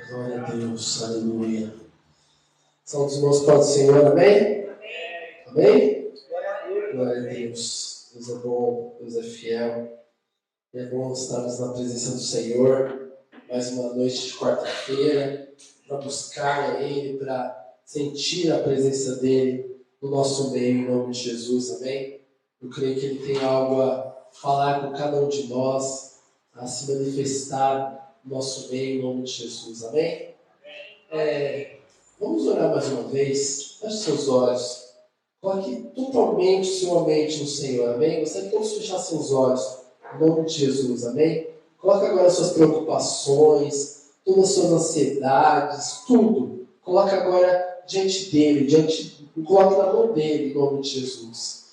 Glória a Deus, aleluia. São os irmãos para o Senhor, amém? Amém? Glória a Deus. Deus é bom, Deus é fiel. E é bom estarmos na presença do Senhor. Mais uma noite de quarta-feira, para buscar Ele, para sentir a presença dEle no nosso meio, em nome de Jesus, amém? Eu creio que Ele tem algo a falar com cada um de nós, a se manifestar no nosso meio, em nome de Jesus, amém? Vamos orar mais uma vez. Feche seus olhos. Coloque totalmente sua mente no Senhor, amém? Gostaria que todos fechassem os olhos, em nome de Jesus, amém? Coloque agora suas preocupações, todas as suas ansiedades, tudo. Coloque agora diante dEle, coloque na mão dEle, em nome de Jesus.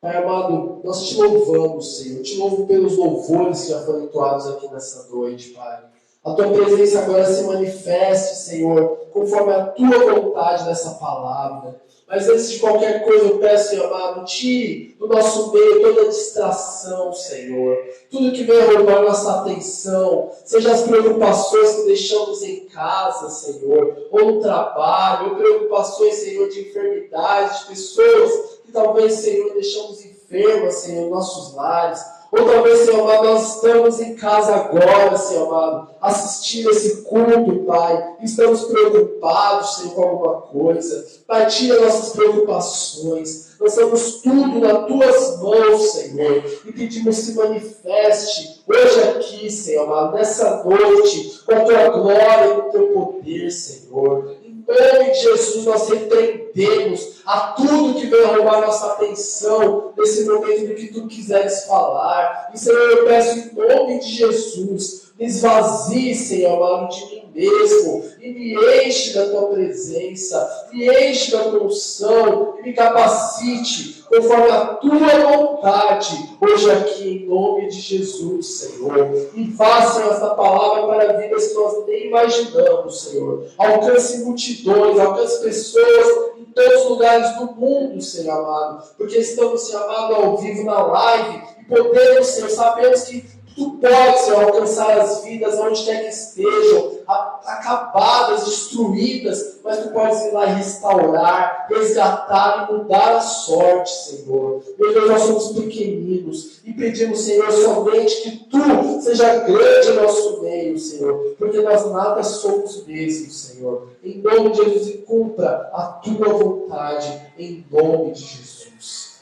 Pai amado, nós te louvamos, Senhor. Eu te louvo pelos louvores que já foram entoados aqui nessa noite, Pai. A tua presença agora se manifeste, Senhor, conforme a tua vontade nessa palavra. Mas antes de qualquer coisa, eu peço, Senhor amado, tire do nosso meio toda distração, Senhor. Tudo que venha roubar nossa atenção, seja as preocupações que deixamos em casa, Senhor, ou no trabalho, ou preocupações, Senhor, de enfermidades, de pessoas que talvez, Senhor, deixamos enfermas, Senhor, em nossos lares. Ou talvez, Senhor amado, nós estamos em casa agora, Senhor amado, assistindo esse culto, Pai. Estamos preocupados, Senhor, com alguma coisa. Pai, tira nossas preocupações. Lançamos tudo nas Tuas mãos, Senhor. E pedimos se manifeste hoje aqui, Senhor amado, nessa noite, com a Tua glória e com o Teu poder, Senhor. Em nome de Jesus, nós repreendemos a tudo que vem roubar nossa atenção nesse momento do que Tu quiseres falar. E, Senhor, eu peço em nome de Jesus, me esvazie, Senhor amado, de mim mesmo e me enche da Tua presença, me enche da Tua unção e me capacite conforme a Tua vontade hoje aqui em nome de Jesus, Senhor. E faça esta palavra para vidas que nós nem imaginamos, Senhor. Alcance multidões, alcance pessoas em todos os lugares do mundo, Senhor amado, porque estamos, Senhor amado, ao vivo na live e podemos, Senhor, sabemos que Tu podes, Senhor, alcançar as vidas onde quer que estejam, acabadas, destruídas, mas Tu podes ir lá e restaurar, resgatar e mudar a sorte, Senhor. Meu Deus, nós somos pequeninos e pedimos, Senhor, somente que Tu seja grande em nosso meio, Senhor, porque nós nada somos mesmos, Senhor. Em nome de Jesus, e cumpra a Tua vontade, em nome de Jesus.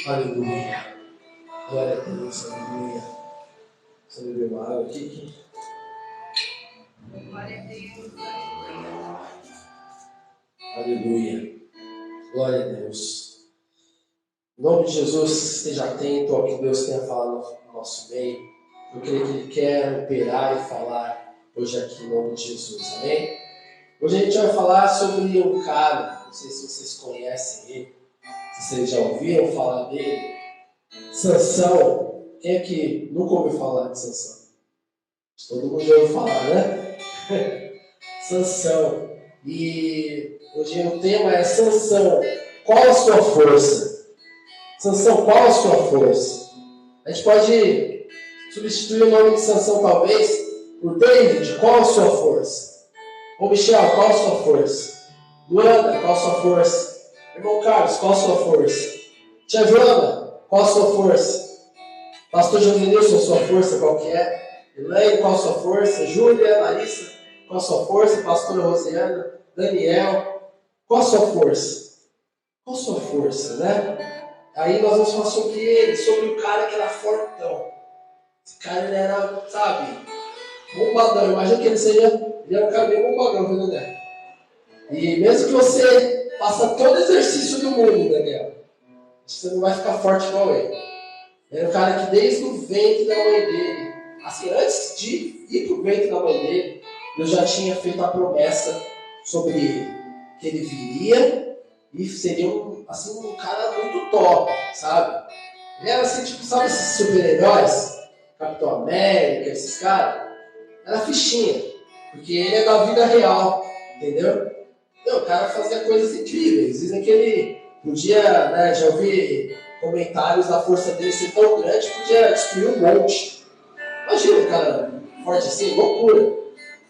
Aleluia. Glória a Deus, aleluia. Você bebeu uma água aqui? Glória a Deus. Aleluia. Glória a Deus. Em nome de Jesus, esteja atento ao que Deus tem a falar no nosso meio. Eu creio que Ele quer operar e falar hoje aqui em nome de Jesus. Amém? Hoje a gente vai falar sobre um cara, não sei se vocês conhecem ele, se vocês já ouviram falar dele. Sansão. Quem é que nunca ouviu falar de Sansão? Todo mundo já ouviu falar, né? Sansão. E hoje o tema é Sansão, qual a sua força? Sansão, qual a sua força? A gente pode substituir o nome de Sansão talvez por David, qual a sua força? Ô Michel, qual a sua força? Luana, qual a sua força? Irmão Carlos, qual a sua força? Tia Joana, qual a sua força? Pastor Josenilson, sua força qual que é? Elaine, qual a sua força? Júlia, Larissa, qual a sua força? Pastora Rosiana, Daniel, qual a sua força? Qual a sua força, né? Aí nós vamos falar sobre ele, sobre o cara que era fortão. Esse cara, ele era, sabe, bombadão. Imagina que ele era um cara bem bombadão, viu, Daniel? E mesmo que você faça todo o exercício do mundo, Daniel, você não vai ficar forte igual ele. Era um cara que desde o ventre da mãe dele, assim, antes de ir para o ventre da mãe dele, Deus já tinha feito a promessa sobre ele, que ele viria e seria um cara muito top, sabe? Ele era assim, tipo, sabe esses super-heróis? Capitão América, esses caras? Era fichinha, porque ele é da vida real, entendeu? Então, o cara fazia coisas incríveis, dizem que ele podia, né, já ouvi comentários da força dele ser tão grande que podia destruir um monte. Imagina o cara forte assim, loucura.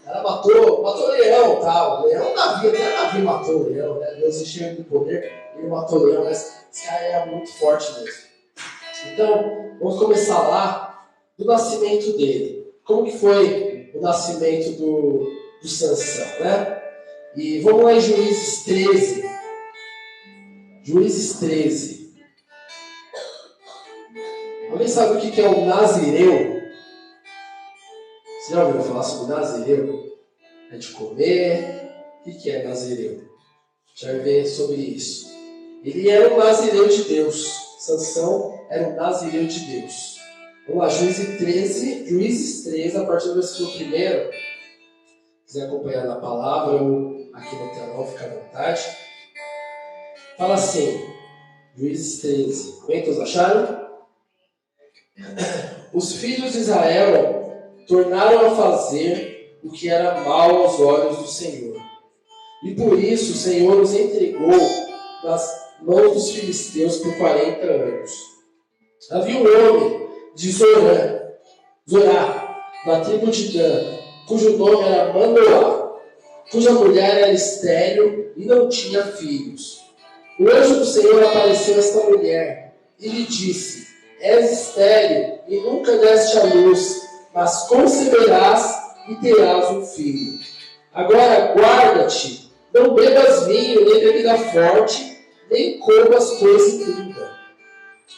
Ela matou leão, tal. O leão Davi, até Davi matou o leão, né? Deus encheu de poder, ele matou o leão, mas esse cara era muito forte mesmo. Então, vamos começar lá do nascimento dele. Como que foi o nascimento do Sansão, né? E vamos lá em Juízes 13. Juízes 13. Alguém sabe o que é um nazireu? Você já ouviu falar sobre nazireu? É de comer. O que é nazireu? Já vai ver sobre isso. Ele era um nazireu de Deus. Sansão era um nazireu de Deus. Vamos lá, Juízes 13, a partir do versículo 1. Se quiser acompanhar na palavra ou aqui no telão, fica à vontade. Fala assim, Juízes 13. Quantos acharam? Os filhos de Israel tornaram a fazer o que era mal aos olhos do Senhor. E por isso o Senhor os entregou nas mãos dos filisteus por 40 anos. Havia um homem de Zorá, na tribo de Dan, cujo nome era Manoá, cuja mulher era estéril e não tinha filhos. O anjo do Senhor apareceu a esta mulher e lhe disse: És estéril e nunca deste à luz, mas conceberás e terás um filho. Agora guarda-te, não bebas vinho nem bebida forte, nem comas coisa imunda,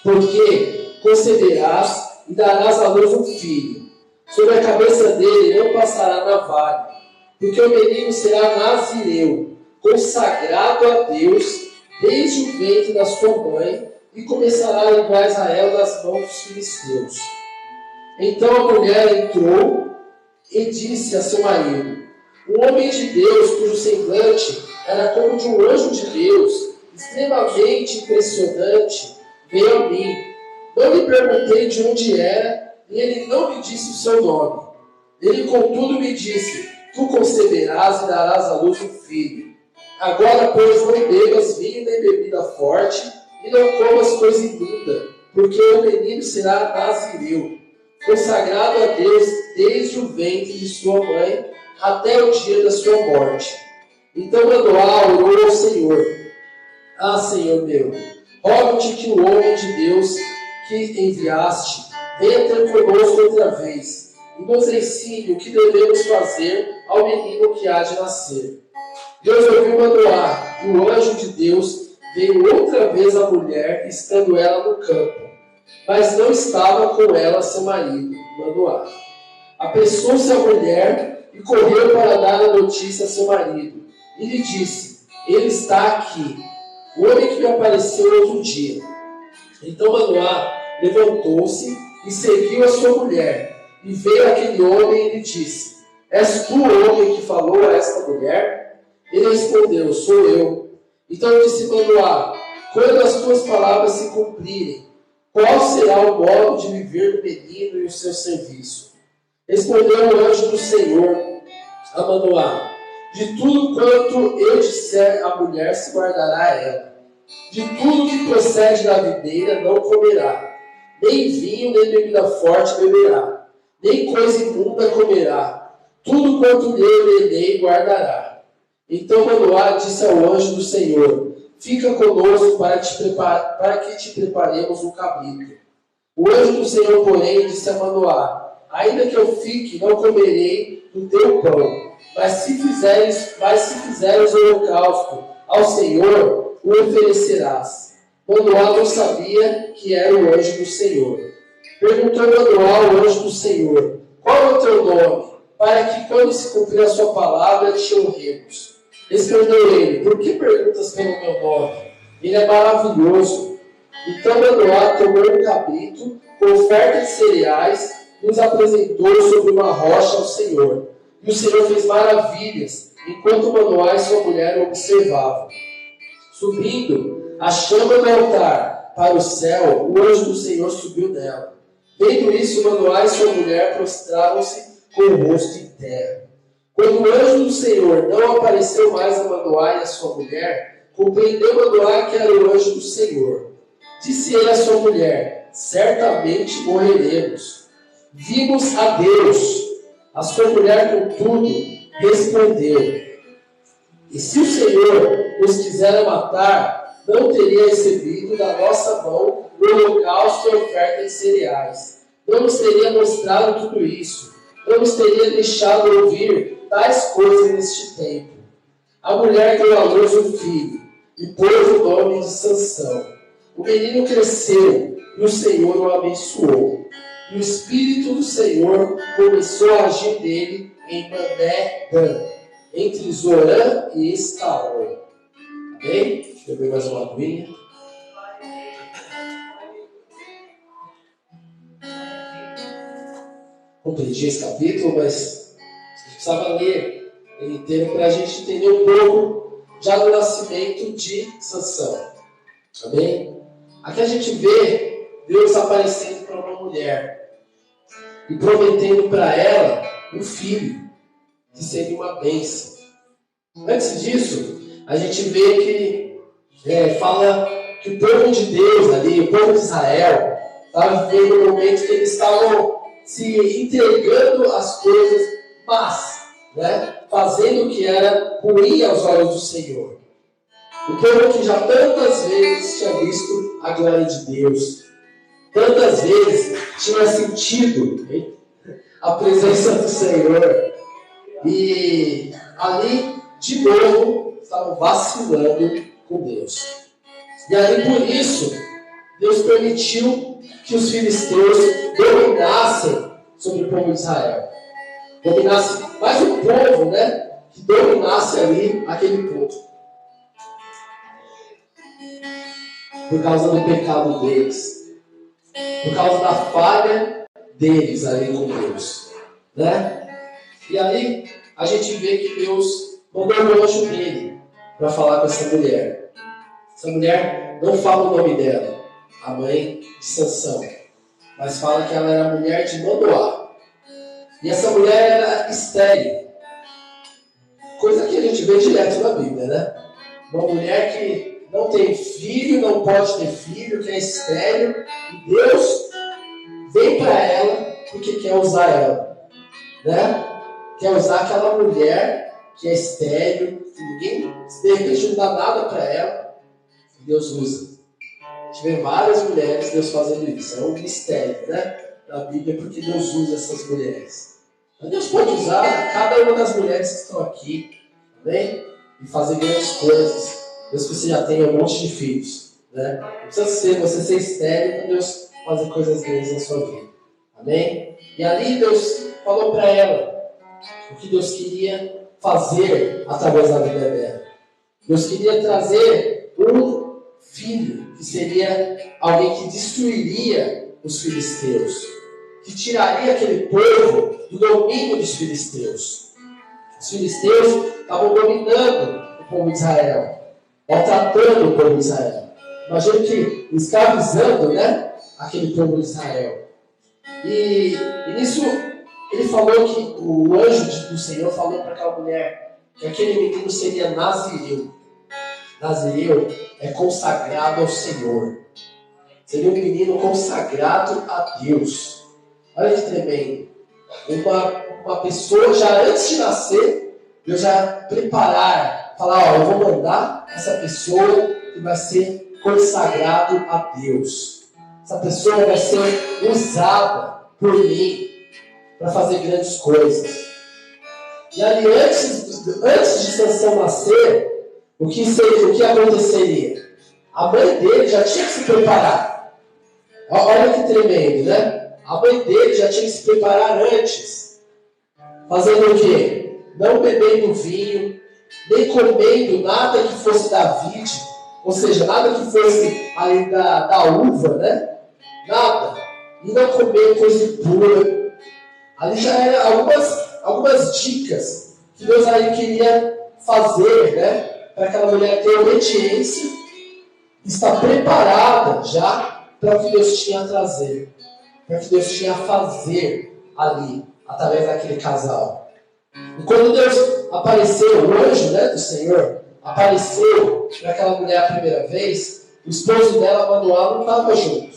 porque conceberás e darás à luz um filho. Sobre a cabeça dele não passará navalha, porque o menino será nazireu, consagrado a Deus desde o ventre da sua mãe, e começará a livrar Israel das mãos dos filisteus. Então a mulher entrou e disse a seu marido: um homem de Deus, cujo semblante era como de um anjo de Deus, extremamente impressionante, veio a mim. Não lhe perguntei de onde era, e ele não me disse o seu nome. Ele, contudo, me disse: tu conceberás e darás à luz um filho. Agora, pois, não bebas vinho nem bebida forte, e não comas coisa imunda, porque o menino será nazireu, consagrado a Deus desde o ventre de sua mãe até o dia da sua morte. Então Manoá orou ao Senhor: ah, Senhor meu, rogo-te que o homem de Deus que enviaste venha ter conosco outra vez, e nos ensine o que devemos fazer ao menino que há de nascer. Deus ouviu Manoá, e o anjo de Deus veio outra vez à mulher, estando ela no campo, mas não estava com ela seu marido, Manoá. Apressou-se a mulher e correu para dar a notícia a seu marido, e lhe disse: ele está aqui, o homem que me apareceu outro dia. Então Manoá levantou-se e seguiu a sua mulher, e veio aquele homem e lhe disse: és tu o homem que falou a esta mulher? Ele respondeu: sou eu. Então disse Manoá: quando as tuas palavras se cumprirem, qual será o modo de viver do menino e o seu serviço? Respondeu o anjo do Senhor a Manoá: de tudo quanto eu disser a mulher se guardará ela. De tudo que procede da videira não comerá, nem vinho nem bebida forte beberá, nem coisa imunda comerá. Tudo quanto lhe ordenei guardará. Então Manoá disse ao anjo do Senhor: fica conosco para que te preparemos um cabrito. O anjo do Senhor, porém, disse a Manoá: ainda que eu fique, não comerei do teu pão, mas se fizeres o holocausto ao Senhor, o oferecerás. Manoá não sabia que era o anjo do Senhor. Perguntou Manoá ao anjo do Senhor: qual é o teu nome, para que quando se cumprir a sua palavra te honremos? Respondeu ele: por que perguntas pelo meu nome? Ele é maravilhoso. Então Manoá tomou um cabrito com oferta de cereais e os apresentou sobre uma rocha ao Senhor. E o Senhor fez maravilhas, enquanto Manoá e sua mulher o observavam. Subindo a chama do altar para o céu, o anjo do Senhor subiu nela. Vendo isso, Manoá e sua mulher prostraram-se com o rosto em terra. Quando o anjo do Senhor não apareceu mais a Manoá e a sua mulher, compreendeu Manoá que era o anjo do Senhor. Disse ele à sua mulher: certamente morreremos. Vimos a Deus. A sua mulher, contudo, respondeu: e se o Senhor nos quisera matar, não teria recebido da nossa mão o holocausto e oferta de cereais. Não nos teria mostrado tudo isso. Não nos teria deixado ouvir tais coisas neste tempo. A mulher deu à luz um filho, e pôs o nome de Sansão. O menino cresceu, e o Senhor o abençoou. E o Espírito do Senhor começou a agir nele em Mané-Dan, entre Zorã e Estaol. Amém? Deixa eu beber mais uma aguinha. Compreendi esse capítulo, mas a gente precisava ler ele inteiro para a gente entender um pouco já do nascimento de Sansão. Amém? Aqui a gente vê Deus aparecendo para uma mulher e prometendo para ela um filho, que seria uma bênção. Antes disso, a gente vê que fala que o povo de Deus ali, o povo de Israel, estava vivendo um momento que eles estavam se entregando às coisas más, né? Fazendo o que era ruim aos olhos do Senhor. O povo que já tantas vezes tinha visto a glória de Deus, tantas vezes tinha sentido a presença do Senhor, e ali, de novo, estavam vacilando com Deus. E aí, por isso, Deus permitiu que os filisteus dominassem sobre o povo de Israel. Dominasse mais o povo, né? Que dominasse ali aquele povo. Por causa do pecado deles. Por causa da falha deles ali com Deus. Né? E aí, a gente vê que Deus mandou um anjo dele para falar com essa mulher. Essa mulher não fala o nome dela, a mãe de Sansão, mas fala que ela era a mulher de Manoá. E essa mulher era estéril. Coisa que a gente vê direto na Bíblia, né? Uma mulher que não tem filho, não pode ter filho, que é estéril, e Deus vem para ela porque quer usar ela, né? Quer usar aquela mulher que é estéril, que ninguém, de repente, não dá nada para ela, e Deus usa. A gente vê várias mulheres Deus fazendo isso. É um mistério, né? Na Bíblia, porque Deus usa essas mulheres. Mas Deus pode usar cada uma das mulheres que estão aqui, amém? E fazer grandes coisas. Deus que você já tem um monte de filhos, né? Não precisa você ser estéril para Deus fazer coisas grandes na sua vida. Amém? E ali Deus falou para ela o que Deus queria fazer através da vida dela. Deus queria trazer um filho que seria alguém que destruiria os filisteus, que tiraria aquele povo do domínio dos filisteus. Os filisteus estavam dominando o povo de Israel, maltratando o povo de Israel. Imagina que escravizando, né, aquele povo de Israel. E nisso ele falou que o anjo do Senhor falou para aquela mulher que aquele menino seria Nazireu. Nazireu é consagrado ao Senhor. Seria um menino consagrado a Deus. Olha que tremendo. Uma pessoa já antes de nascer, Deus já preparar, falar, ó, eu vou mandar essa pessoa que vai ser consagrado a Deus. Essa pessoa vai ser usada por mim para fazer grandes coisas. E ali, antes de Sansão nascer, o que aconteceria? A mãe dele já tinha que se preparar. Olha que tremendo, né? A mãe dele já tinha que se preparar antes. Fazendo o quê? Não bebendo vinho, nem comendo nada que fosse da vide, ou seja, nada que fosse ali da uva, né? Nada. E não comer coisa impura. Ali já eram algumas dicas que Deus aí queria fazer, né? Para aquela mulher ter obediência, estar preparada já para o que Deus tinha a trazer, para o que Deus tinha a fazer ali, através daquele casal. E quando Deus apareceu, o anjo, né, do Senhor, apareceu para aquela mulher a primeira vez, o esposo dela, Manoá, não estava junto.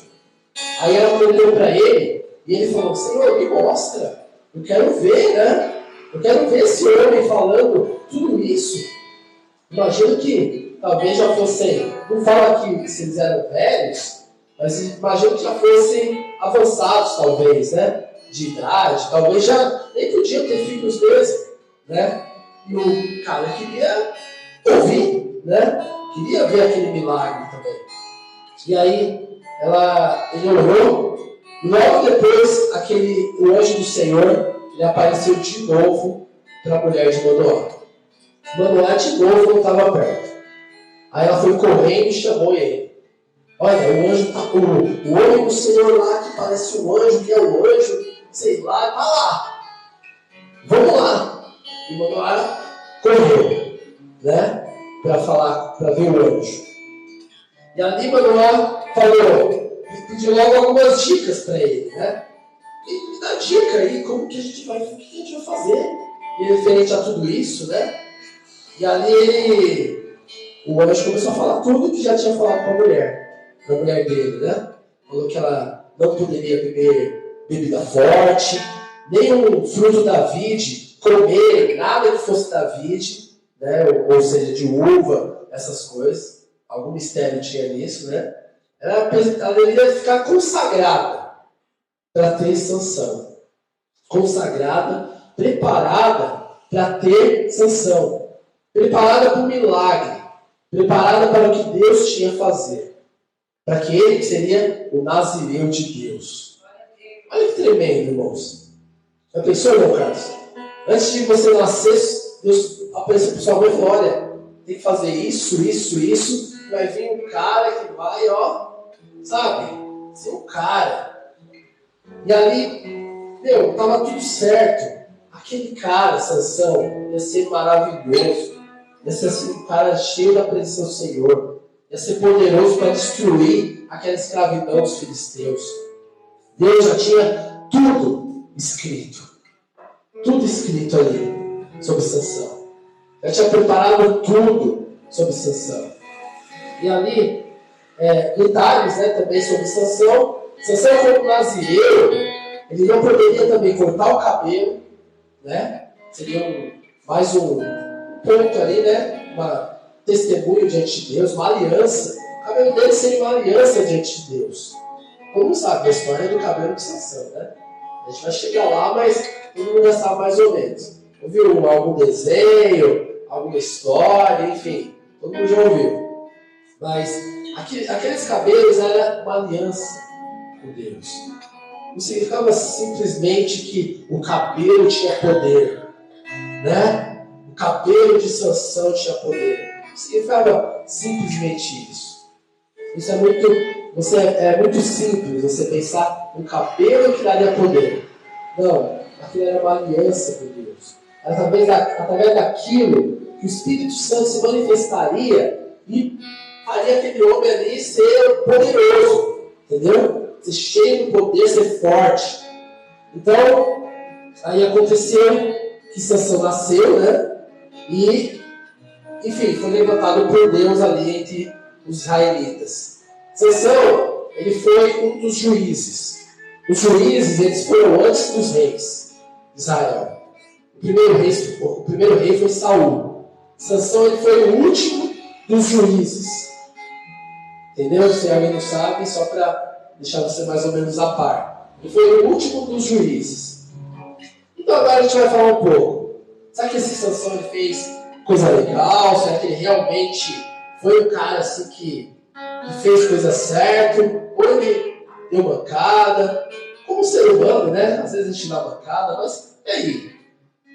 Aí ela olhou para ele e ele falou, Senhor, me mostra, eu quero ver, né? Eu quero ver esse homem falando tudo isso. Imagino que talvez já fossem, não fala aqui se eles eram velhos, mas imagino que já fossem avançados, talvez, né? De idade, talvez já nem podiam ter filhos mesmo, né? E o cara queria ouvir, né? Queria ver aquele milagre também. E aí, ele orou, e logo depois, o anjo do Senhor, ele apareceu de novo para a mulher de Manoá. Manoá de novo não estava perto. Aí ela foi correndo e chamou ele. Olha, o anjo tá com o homem do Senhor lá, que parece um anjo, que é um anjo, sei lá, tá lá. Vamos lá. E Manoá correu, né? Para ver o anjo. E ali Manoá falou, pediu logo algumas dicas para ele, né? E me dá dica aí, o que a gente vai fazer? E referente a tudo isso, né? E ali o anjo começou a falar tudo que já tinha falado para a mulher dele, né? Falou que ela não poderia beber bebida forte, nem um fruto da vide, comer nada que fosse da vide, né? Ou seja, de uva, essas coisas. Algum mistério tinha nisso, né? Ela deveria ficar consagrada para ter sanção. Consagrada, preparada para ter sanção. Preparada para o milagre. Preparada para o que Deus tinha a fazer. Para que ele seria o Nazireu de Deus. Olha que tremendo, irmãos. Já pensou, irmão Carlos? Antes de você nascer, Deus apareceu para sua mãe e falou, olha, tem que fazer isso, isso, isso. Vai vir um cara que vai, sabe? Ser um cara. E ali, tava tudo certo. Aquele cara, Sansão, ia ser maravilhoso. Ia ser assim, um cara cheio da presença do Senhor. Ia ser poderoso para destruir aquela escravidão dos filisteus. Deus já tinha tudo escrito. Tudo escrito ali sobre Sansão. Já tinha preparado tudo sobre Sansão. E ali, detalhes, né, também sobre Sansão. Sansão, como nazireu, ele não poderia também cortar o cabelo, né? Seria mais um ponto ali, né? Uma testemunho diante de Deus, uma aliança. O cabelo dele seria uma aliança diante de Deus. Todo mundo sabe a história do cabelo de Sansão, né? A gente vai chegar lá, mas todo mundo já sabe mais ou menos. Ouviu algum desenho, alguma história, enfim, todo mundo já ouviu. Mas aqueles cabelos eram uma aliança com Deus. Não significava simplesmente que o cabelo tinha poder, né? O cabelo de Sansão tinha poder. Não significava simplesmente isso. Isso é muito simples, você pensar no cabelo que daria poder. Não, aquilo era uma aliança com Deus. Através daquilo que o Espírito Santo se manifestaria e faria aquele homem ali ser poderoso, entendeu? Ser cheio de poder, ser forte. Então, aí aconteceu que Sansão nasceu, né? E, enfim, foi levantado por Deus ali entre os israelitas. Sansão, ele foi um dos juízes. Os juízes, eles foram antes dos reis de Israel. O primeiro rei foi Saul. Sansão, ele foi o último dos juízes. Entendeu? Se alguém não sabe, só para deixar você mais ou menos a par. Ele foi o último dos juízes. Então agora a gente vai falar um pouco. Será que esse Sansão ele fez coisa legal? Será que ele realmente foi um cara assim que fez coisa certa? Ou ele deu mancada? Como ser humano, né? Às vezes a gente dá mancada, mas e aí?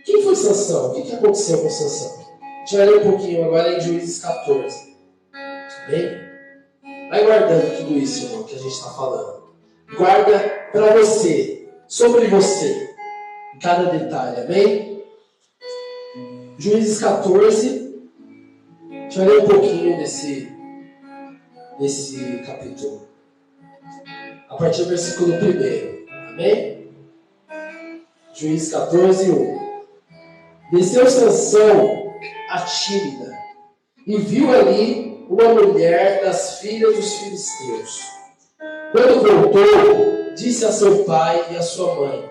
Quem foi Sansão? O que aconteceu com Sansão? A gente vai ler um pouquinho agora em Juízes 14. Bem? Vai guardando tudo isso, irmão, que a gente está falando. Guarda para você, sobre você, em cada detalhe, amém? Juízes 14, a gente vai ler um pouquinho desse capítulo. A partir do versículo 1, amém? Juízes 14, 1. Desceu Sansão a Tímida e viu ali uma mulher das filhas dos filisteus. Quando voltou, disse a seu pai e a sua mãe: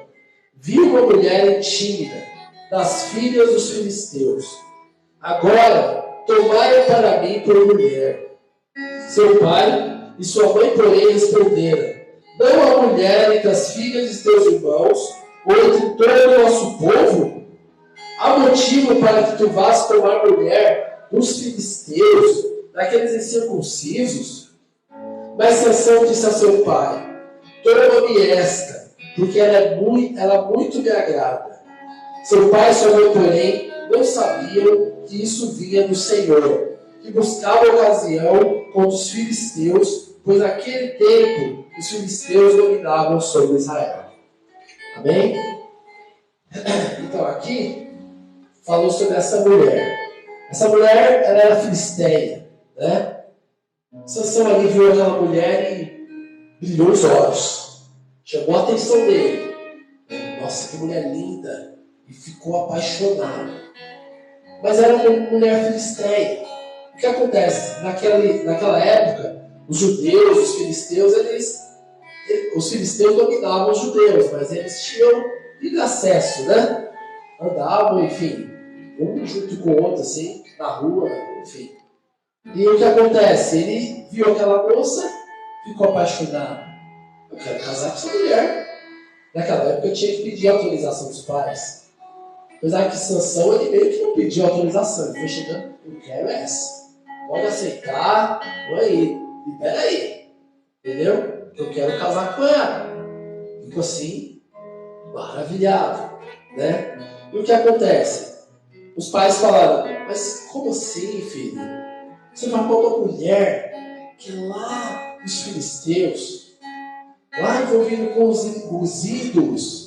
vi uma mulher tímida das filhas dos filisteus. Agora, tomai para mim por mulher. Seu pai e sua mãe, porém, responderam: não há mulher entre as filhas de teus irmãos, ou entre todo o nosso povo? Há motivo para que tu vás tomar mulher dos filisteus, daqueles incircuncisos? Mas Sansão disse a seu pai: toma-me esta, porque ela muito me agrada. Seu pai e sua mãe, porém, não sabiam que isso vinha do Senhor, que buscava ocasião contra os filisteus, pois naquele tempo os filisteus dominavam sobre Israel. Amém? Então aqui falou sobre essa mulher. Essa mulher, ela era filisteia, né? Sansão ali viu aquela mulher e brilhou os olhos, chamou a atenção dele. Nossa, que mulher linda! E ficou apaixonado. Mas era uma mulher filisteia. O que acontece? Naquela época, os judeus, os filisteus, os filisteus dominavam os judeus, mas eles tinham livre acesso, né? Andavam, enfim, um junto com o outro, assim, na rua, enfim. E o que acontece? Ele viu aquela moça, ficou apaixonado. Eu quero casar com essa mulher. Naquela época eu tinha que pedir a autorização dos pais. Apesar que Sansão, ele meio que não pediu autorização. Ele foi chegando: eu quero essa. Pode aceitar, vou aí. Libera aí. Entendeu? Eu quero casar com ela. Ficou assim, maravilhado, né? E o que acontece? Os pais falaram: mas como assim, filho? Você vai pôr uma mulher que é lá dos filisteus, lá envolvido com os ídolos.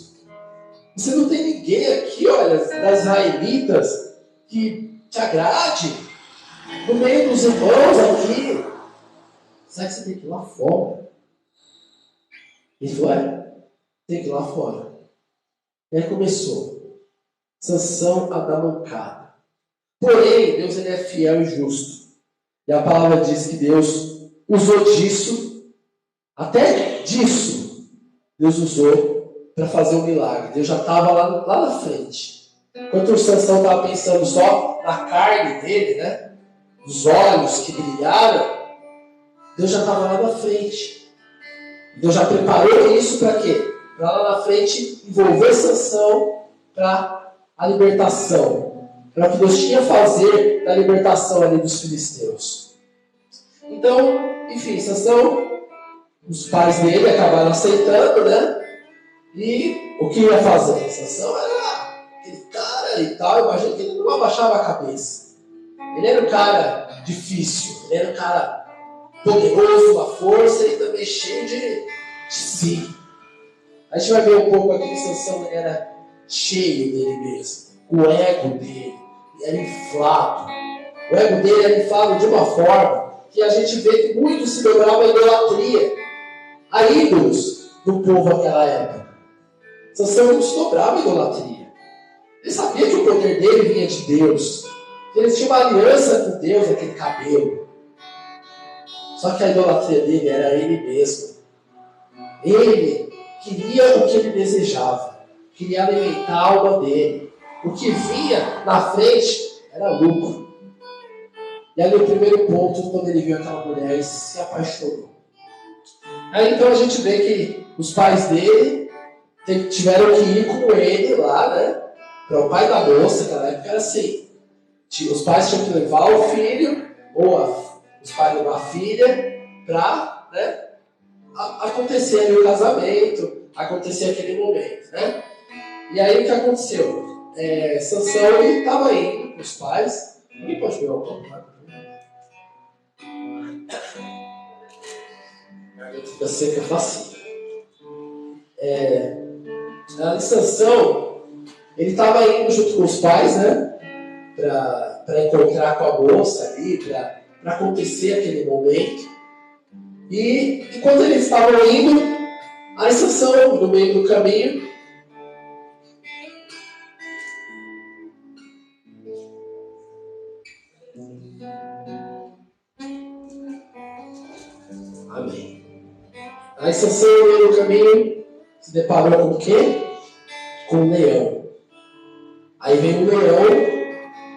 Você não tem ninguém aqui, olha, das israelitas que te agrade, no meio dos irmãos aqui. Será que você tem que ir lá fora? Ele falou: tem que ir lá fora. E aí começou. Sansão a dar mancada. Porém, Deus, ele é fiel e justo. E a palavra diz que Deus usou disso, até disso, Deus usou para fazer um milagre. Deus já estava lá na frente. Enquanto o Sansão estava pensando só na carne dele, né? Os olhos que brilharam, Deus já estava lá na frente. Deus já preparou isso para quê? Para lá na frente envolver Sansão para a libertação. Para o que Deus tinha a fazer da libertação ali dos filisteus. Então, enfim, Sansão, os pais dele acabaram aceitando, né? E o que ia fazer? Sansão era aquele cara e tal, imagina que ele não abaixava a cabeça. Ele era um cara difícil, ele era um cara poderoso, uma força e também cheio de si. A gente vai ver um pouco aqui que Sansão era cheio dele mesmo. O ego dele era inflado. O ego dele era inflado de uma forma que a gente vê que muito se dobrava a idolatria, a ídolos do povo naquela época. Sansão não se dobrava a idolatria. Ele sabia que o poder dele vinha de Deus. Ele tinha uma aliança com Deus, aquele cabelo. Só que a idolatria dele era ele mesmo. Ele queria o que ele desejava. Queria alimentar a alma dele. O que vinha na frente era lucro. E ali o primeiro ponto, quando ele viu aquela mulher, ele se apaixonou. Aí então a gente vê que os pais dele tiveram que ir com ele lá, né? Para o pai da moça, naquela época era assim. Os pais tinham que levar o filho, ou os pais levar a filha, para, né, acontecer ali o casamento, acontecer aquele momento, né? E aí o que aconteceu? Sansão estava indo com os pais. Ninguém pode pegar o copo, tá? A garganta fica seca facinho. A Sansão, ele estava indo junto com os pais, né? Para encontrar com a moça ali, para acontecer aquele momento. E enquanto eles estavam indo, a Sansão, no meio do caminho, amém. Aí Sansão, no meio do caminho, se deparou com o quê? Com um leão. Aí vem um leão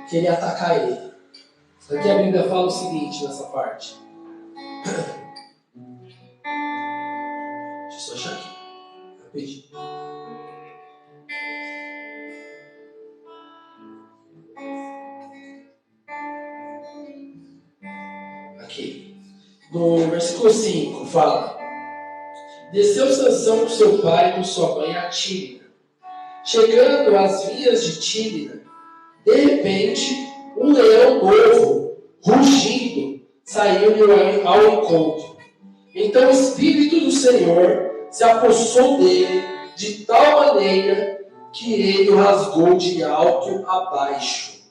querer atacar ele. Aqui a Bíblia fala o seguinte nessa parte. Deixa eu só achar aqui. Rapidinho. Aqui. No versículo 5 fala: Desceu Sansão com seu pai e com sua mãe a Tímina. Chegando às vias de Tímina, de repente, um leão novo, rugindo, saiu-lhe ao encontro. Então o Espírito do Senhor se apossou dele de tal maneira que ele o rasgou de alto a baixo,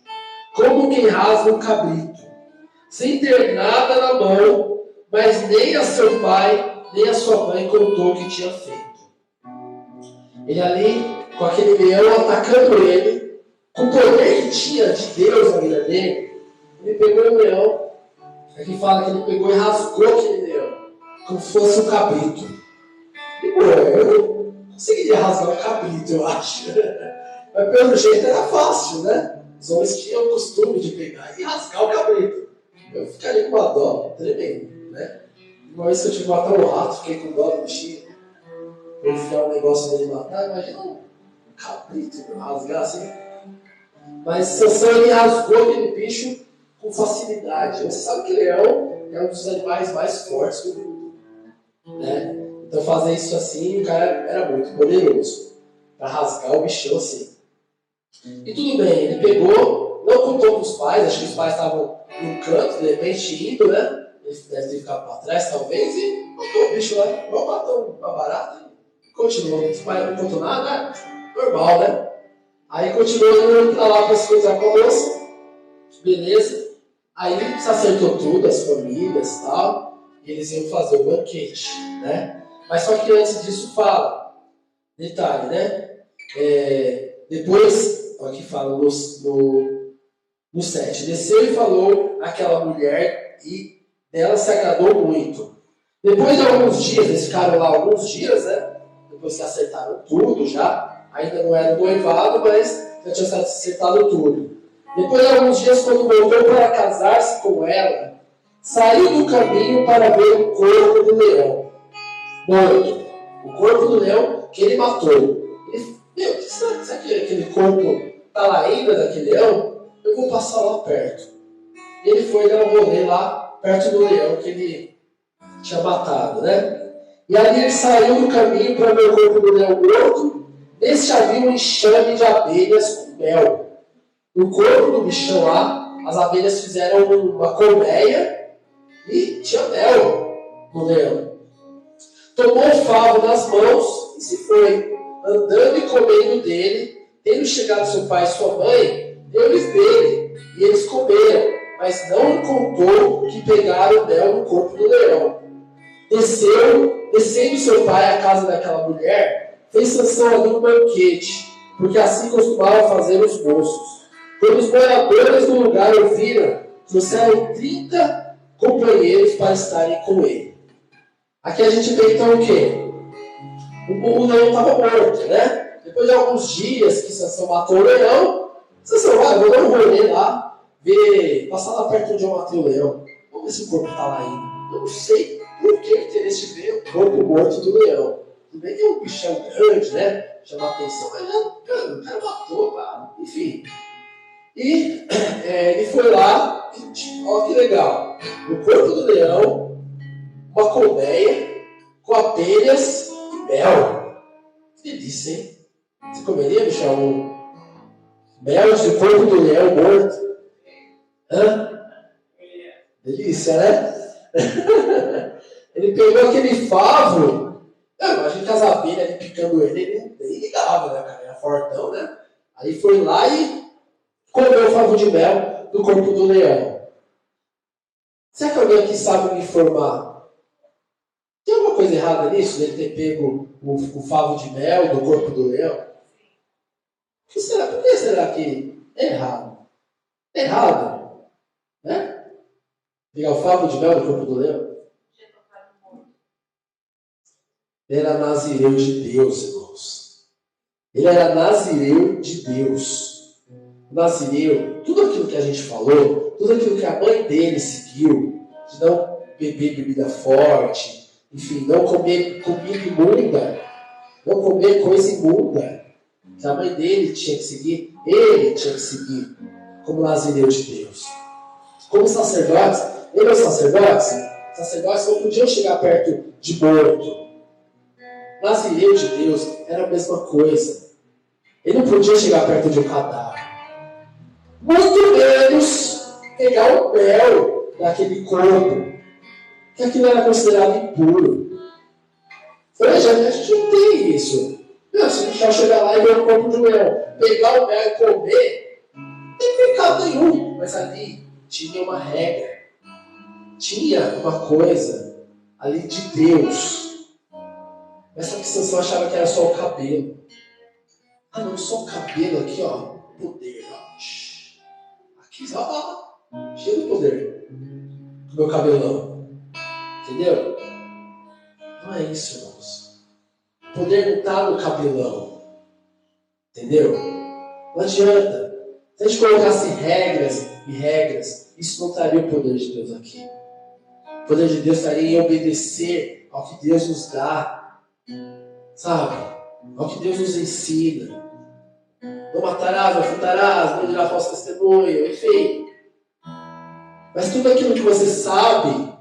como quem rasga um cabrito, sem ter nada na mão, mas nem a seu pai, nem a sua mãe contou o que tinha feito. Ele ali, com aquele leão atacando ele, com o poder que tinha de Deus na vida dele, ele pegou o leão, aqui fala que ele pegou e rasgou aquele leão, como se fosse um cabrito. E, pô, eu não conseguiria rasgar um cabrito, eu acho. Mas pelo jeito era fácil, né? Os homens tinham o costume de pegar e rasgar o cabrito. Eu ficaria com uma dó tremenda, né? Uma vez que eu tive que matar um rato, fiquei com dó do bichinho. Eu enfiar um negócio nele e matar, imagina um cabrito rasgar assim. Mas Sansão, ele rasgou aquele bicho com facilidade. Você sabe que leão é um dos animais mais fortes do mundo, né? Então fazer isso assim, o cara era muito poderoso para rasgar o bichão assim. E tudo bem, ele pegou, não contou com os pais, acho que os pais estavam no canto, de repente indo, né? Ele deve ter ficado para trás talvez, e matou o bicho lá, igual matou uma barata, e continuou. Os pais não contou nada, normal, né? Aí continuou indo pra lá para se cruzar com a moça, beleza. Aí se acertou tudo, as famílias e tal, e eles iam fazer o banquete, né? Mas só que antes disso fala, detalhe, né? Depois, aqui fala no 7, desceu e falou àquela mulher e dela se agradou muito. Depois de alguns dias, eles ficaram lá alguns dias, né? Depois que acertaram tudo já, ainda não era noivado, mas já tinha acertado tudo. Depois de alguns dias, quando voltou para casar-se com ela, saiu do caminho para ver o corpo do leão morto. O corpo do leão que ele matou. Ele, será que aquele corpo está lá ainda daquele leão? Eu vou passar lá perto. Ele foi dar um rolê lá perto do leão que ele tinha matado, né? E ali ele saiu do caminho para ver o corpo do leão morto. Nesse havia um enxame de abelhas com mel. No corpo do bichão lá, as abelhas fizeram uma colmeia e tinha mel no leão. Tomou o favo nas mãos e se foi, andando e comendo dele. Tendo chegado seu pai e sua mãe, deu-lhes dele, e eles comeram, mas não lhe contou que pegaram mel no corpo do leão. Descendo seu pai à casa daquela mulher, fez Sansão ali um banquete, porque assim costumava fazer os moços. Quando os moradores do lugar ouviram, trouxeram 30 companheiros para estarem com ele. Aqui a gente vê então o quê? O leão estava morto, né? Depois de alguns dias que Sansão matou o leão, Sansão, vou dar um rolê lá, passar lá perto onde eu matei o leão. Vamos ver se o corpo está lá ainda. Eu não sei por que interesse de ver o corpo morto do leão. Tudo bem que é um bichão grande, né? Chama a atenção, mas o cara matou, pá. Enfim. E ele foi lá, e olha que legal. O corpo do leão, uma colmeia com abelhas e mel. Que delícia, hein? Você comeria, Michel, mel de corpo do leão morto? Hã? Delícia, né? Ele pegou aquele favo. Imagina que as abelhas ali picando ele nem ligava, né, cara? Era fortão, né? Aí foi lá e comeu o favo de mel do corpo do leão. Será que alguém aqui sabe me informar? Tem alguma coisa errada nisso, dele ter pego o favo de mel do corpo do leão? Por que será que é errado? É errado, né? Pegar o favo de mel do corpo do leão? Ele era nazireu de Deus, irmãos. Ele era nazireu de Deus. O nazireu, tudo aquilo que a gente falou, tudo aquilo que a mãe dele seguiu, de não beber bebida forte, enfim, não comer comida imunda, não comer coisa imunda, que a mãe dele tinha que seguir, ele tinha que seguir como nazireu de Deus. Como sacerdotes, lembra os sacerdotes? Os sacerdotes não podiam chegar perto de morto. Nazireu de Deus era a mesma coisa. Ele não podia chegar perto de um cadáver. Muito menos pegar o mel daquele corpo, que aquilo era considerado impuro. Veja, a gente não tem isso. Não, se a gente chegar lá e ver o corpo de um leão, pegar o mel e comer, não tem pecado nenhum. Mas ali tinha uma regra. Tinha uma coisa ali de Deus. Mas só que Sansão achava que era só o cabelo. Ah, não, só o cabelo aqui, ó. Poder, ó. Aqui, ó. Cheio de poder. Do meu cabelão. Entendeu? Não é isso, irmãos. O poder não está no cabelão. Entendeu? Não adianta. Se a gente colocasse regras e regras, isso não traria o poder de Deus aqui. O poder de Deus estaria em obedecer ao que Deus nos dá. Sabe? Ao que Deus nos ensina. Não matarás, não furtarás, não dirás falso testemunho, enfim. Mas tudo aquilo que você sabe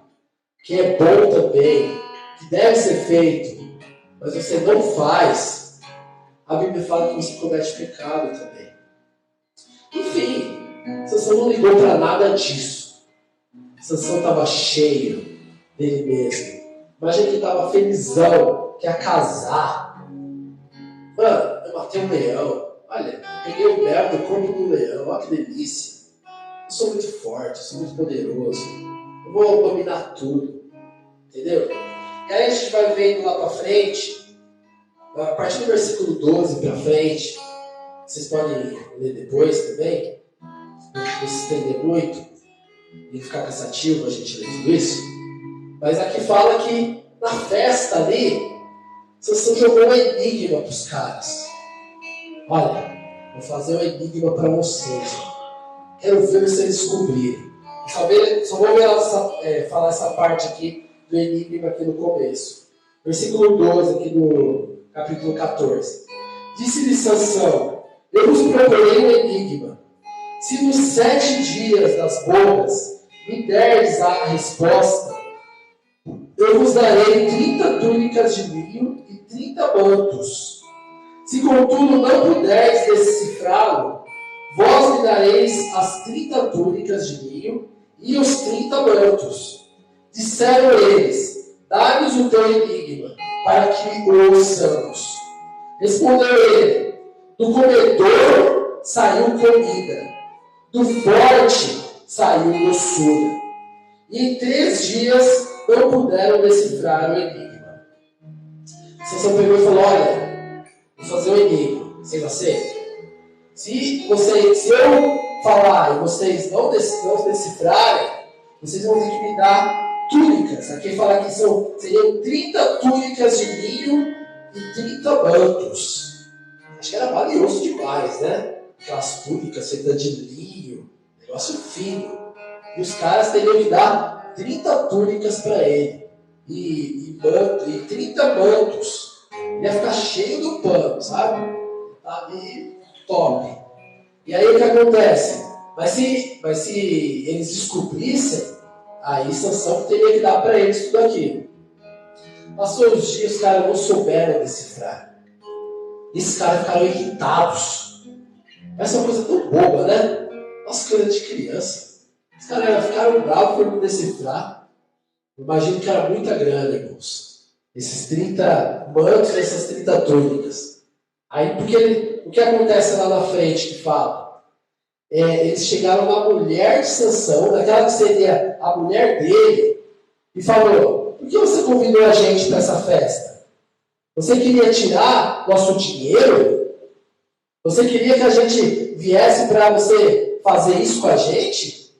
que é bom também, que deve ser feito, mas você não faz, a Bíblia fala que você comete pecado também. Enfim, Sansão não ligou para nada disso. Sansão estava cheio dele mesmo. Imagina que estava felizão, que ia casar. Mano, eu matei um leão. Olha, peguei o mel do corpo do leão. Olha que delícia. Eu sou muito forte, eu sou muito poderoso. Eu vou dominar tudo. Entendeu? E aí a gente vai vendo lá para frente, a partir do versículo 12 para frente, vocês podem ler depois também, não se estender muito e ficar cansativo a gente ler tudo isso. Mas aqui fala que na festa ali, Sansão jogou um enigma para os caras. Olha, vou fazer um enigma para vocês. Quero ver se eles descobrirem. Só vou falar essa parte aqui do enigma aqui no começo. Versículo 12 aqui do capítulo 14. Disse-lhe Sansão: eu vos proporei um enigma. Se nos 7 dias das bodas me derdes a resposta, eu vos darei 30 túnicas de linho e 30 mantos. Se contudo não puderes decifrá-lo, vós me dareis as 30 túnicas de linho e os 30 mantos. Disseram eles: dá-nos o teu enigma, para que o ouçamos. Respondeu ele: do comedor saiu comida, do forte saiu doçura. E em 3 dias não puderam decifrar o enigma. Sansão pegou e falou: olha, vou fazer um enigma, vocês aceitam? Se eu falar e vocês não decifrarem, vocês vão ter que me dar túnicas. Aqui fala que seriam 30 túnicas de linho e 30 mantos. Acho que era valioso demais, né? Aquelas túnicas feitas de linho, negócio fino. E os caras teriam que dar 30 túnicas para ele. E 30 mantos. Ele ia ficar cheio do pano, sabe? Ali, top. E aí o que acontece? Mas se eles descobrissem, aí Sansão teria que dar para eles tudo aquilo. Passou os dias, os caras não souberam decifrar. Esses caras ficaram irritados. Essa é uma coisa tão boba, né? Nossa, coisa de criança. Os caras ficaram bravos por não decifrar. Imagino que era muita grana, irmãos. Esses 30 mantos, essas 30 túnicas. Aí, porque o que acontece lá na frente que fala? Eles chegaram na mulher de Sansão, naquela que seria a mulher dele, e falou: por que você convidou a gente para essa festa? Você queria tirar nosso dinheiro? Você queria que a gente viesse para você fazer isso com a gente?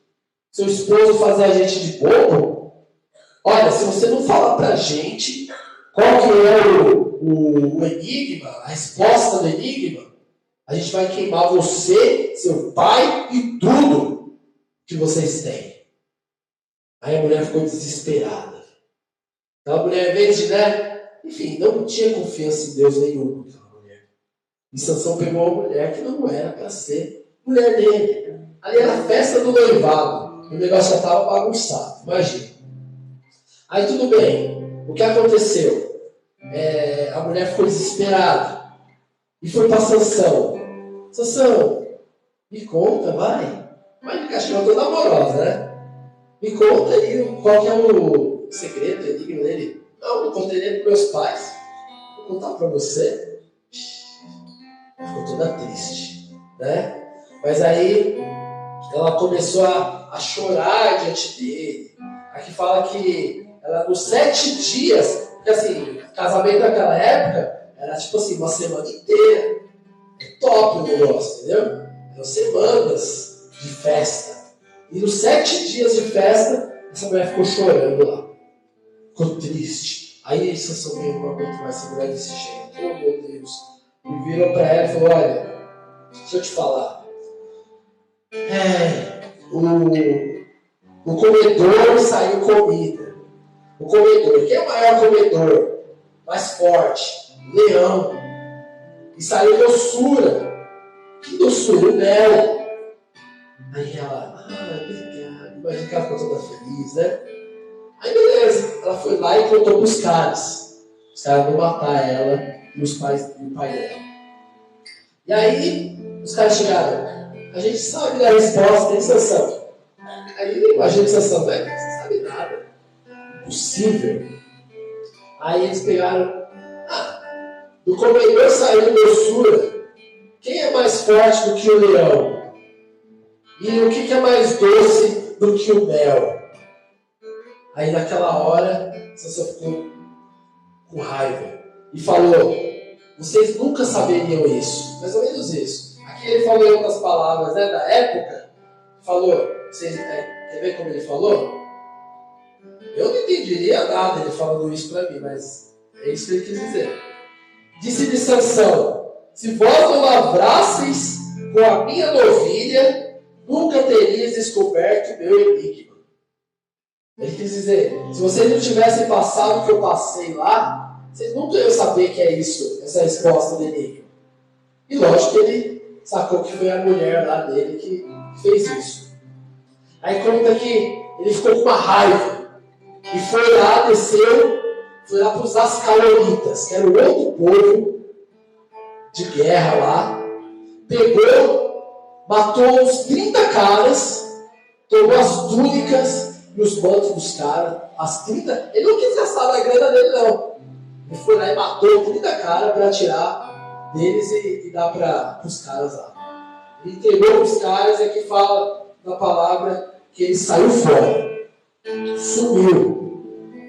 Seu esposo fazer a gente de bobo? Olha, se você não falar para a gente qual que é o enigma, a resposta do enigma, A gente vai queimar você, seu pai e tudo que vocês têm. Aí a mulher ficou desesperada. Então a mulher, em vez de, enfim, não tinha confiança em Deus nenhum, aquela mulher. E Sansão pegou uma mulher que não era para ser mulher dele. Ali era a festa do noivado. O negócio já estava bagunçado, imagina. Aí tudo bem. O que aconteceu? A mulher ficou desesperada. E foi para Sansão. Sansão, me conta, vai. Mas de cachorro toda amorosa, né? Me conta aí qual que é o segredo, o enigma dele. Não contei nem para meus pais. Vou contar para você. Ficou toda triste, né? Mas aí ela começou a chorar diante dele. Aqui fala que ela nos 7 dias, porque assim, casamento naquela época era tipo assim, uma semana inteira. É top o negócio, entendeu? Eram semanas de festa. E nos 7 dias de festa, essa mulher ficou chorando lá. Ficou triste. Aí Sansão veio, não aguento mais essa mulher desse jeito. Oh meu Deus. E virou para ela e falou, olha, deixa eu te falar. O comedor saiu comida. O comedor. Quem é o maior comedor? Mais forte. Leão. E saiu doçura. Que doçura? O mel. Aí ela, obrigado. Imagina que ela ficou toda feliz, né? Aí beleza. Ela foi lá e contou pros caras. Os caras vão matar ela e os pais e o pai dela. E aí, os caras chegaram. A gente sabe da resposta, tem Sansão. Aí imagina que Sansão, velho, você não sabe nada. Impossível. Aí eles pegaram. Do comedor saiu doçura. Quem é mais forte do que o leão? E o que é mais doce do que o mel? Aí naquela hora, Sansão ficou com raiva. E falou, vocês nunca saberiam isso. Mais ou menos isso. Aqui ele falou em outras palavras, da época. Falou, vocês, quer ver como ele falou? Eu não entenderia nada ele falando isso para mim, mas é isso que ele quis dizer. Disse-lhe Sansão, se vós não lavrasseis com a minha novilha, nunca terias descoberto o meu enigma. Ele quis dizer, se vocês não tivessem passado o que eu passei lá, vocês nunca iam saber que é isso, essa resposta do enigma. E lógico que ele sacou que foi a mulher lá dele que fez isso. Aí conta que ele ficou com uma raiva e foi lá, desceu, foi lá para os Ascalonitas, que era o outro povo de guerra lá, pegou, matou uns 30 caras, tomou as túnicas e os mantos dos caras, as 30, ele não quis gastar a grana dele não, ele foi lá e matou 30 caras para tirar deles e dar para os caras lá. Ele entregou para os caras e aqui fala na palavra que ele saiu fora, sumiu.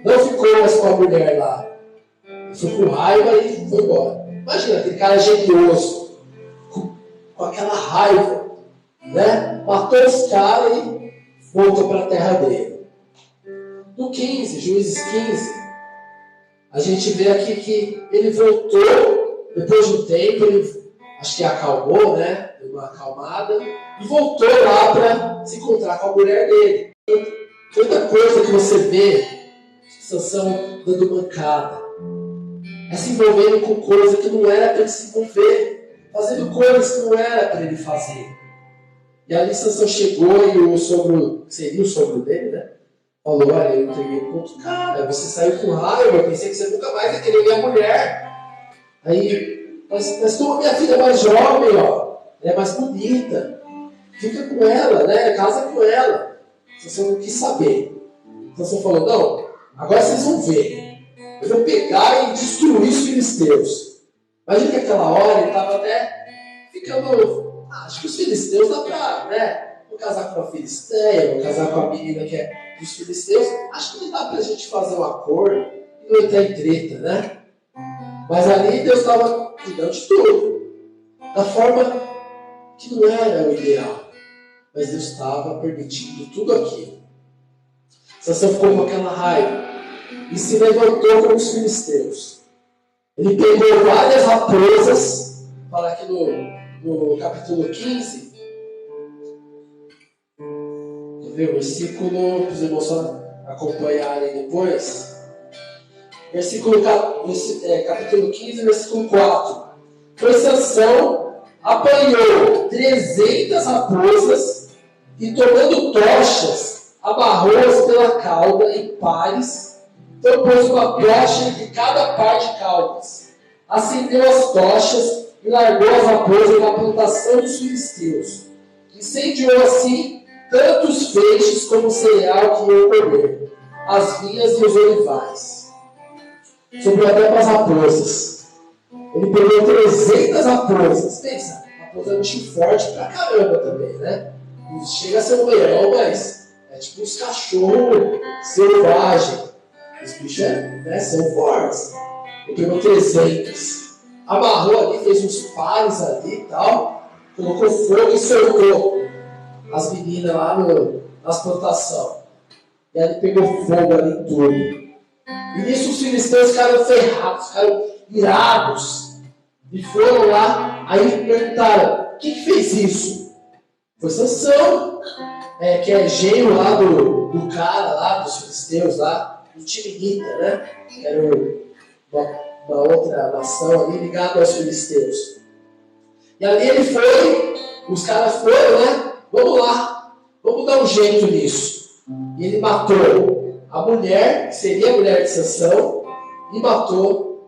Não ficou mais com a mulher lá. Ele foi com raiva e foi embora. Imagina, aquele cara genioso, com aquela raiva, né? Matou os caras e voltou para a terra dele. No 15, Juízes 15, a gente vê aqui que ele voltou, depois de um tempo, ele acho que acalmou, né? Deu uma acalmada, e voltou lá para se encontrar com a mulher dele. Toda coisa que você vê, Sansão dando mancada, se envolvendo com coisa que não era para ele se envolver, fazendo coisas que não era para ele fazer. E ali Sansão chegou e o sogro, que seria o sogro dele, né? Falou, olha, eu entreguei um ponto, cara, você saiu com raiva, eu pensei que você nunca mais ia querer ver a mulher. Aí, mas tu, minha filha é mais jovem, ó, é mais bonita, fica com ela, né? Casa com ela. Sansão não quis saber. Sansão falou, não, agora vocês vão ver. Eu vou pegar e destruir os filisteus. Imagina que aquela hora ele estava até ficando. Acho que os filisteus dá pra, né? Vou casar com uma filisteia, vou casar com a menina que é dos filisteus. Acho que não dá pra gente fazer um acordo e não entrar em treta, né? Mas ali Deus estava cuidando de tudo. Da forma que não era o ideal. Mas Deus estava permitindo tudo aquilo. Sansão ficou com aquela raiva e se levantou com os filisteus. Ele pegou várias raposas, fala aqui no no capítulo 15, quer ver o versículo, para os irmãos acompanharem depois. Capítulo 15, versículo 4. Foi Sansão, apanhou 300 raposas e, tomando tochas, amarrou-as pela cauda em pares. Então pôs uma tocha entre cada par de caudas. Acendeu as tochas e largou as raposas na plantação dos filisteus. Incendiou assim tanto os feixes como o cereal que iam comer, as vinhas e os olivais. Sobrou até para as raposas. Ele pegou 300 raposas. Pensa, a raposa é um bicho forte pra caramba também, né? Não chega a ser um leão, mas é tipo uns cachorros selvagens. Os bichos são fortes. Ele pegou 300. Amarrou ali, fez uns pares ali e tal. Colocou fogo e soltou as meninas lá nas plantações. E aí ele pegou fogo ali em tudo. E nisso os filisteus ficaram ferrados, ficaram irados. E foram lá, aí perguntaram, quem fez isso? Foi Sansão, que é genro lá do cara lá, dos filisteus lá, do Timinita, né? Que era uma outra nação ali ligada aos filisteus. E ali ele foi, os caras foram, né? Vamos lá, vamos dar um jeito nisso. E ele matou a mulher, que seria a mulher de Sansão, e matou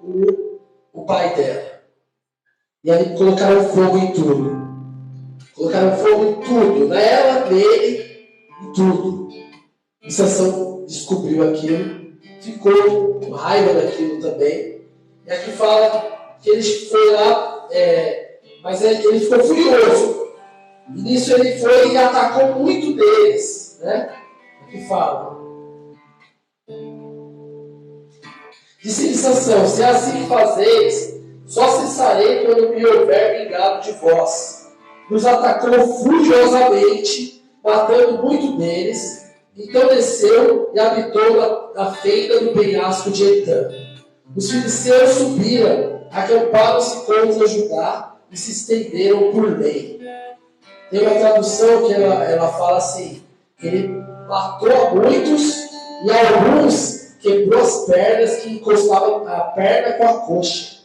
o pai dela. E aí colocaram fogo em tudo. Colocaram fogo em tudo, nela, nele, em tudo. E Sansão descobriu aquilo, ficou com raiva daquilo também. E aqui fala que ele foi lá, mas ele ficou furioso. E nisso ele foi e atacou muito deles, né? Aqui fala. Disse-lhe Sansão, se assim fazeis, só cessarei quando me houver vingado de vós. Nos atacou furiosamente, matando muito deles. Então desceu e habitou na fenda do penhasco de Etã. Os filisteus subiram, acamparam-se contra Judá e se estenderam por lei. Tem uma tradução que ela fala assim, que ele matou a muitos e alguns quebrou as pernas que encostavam a perna com a coxa.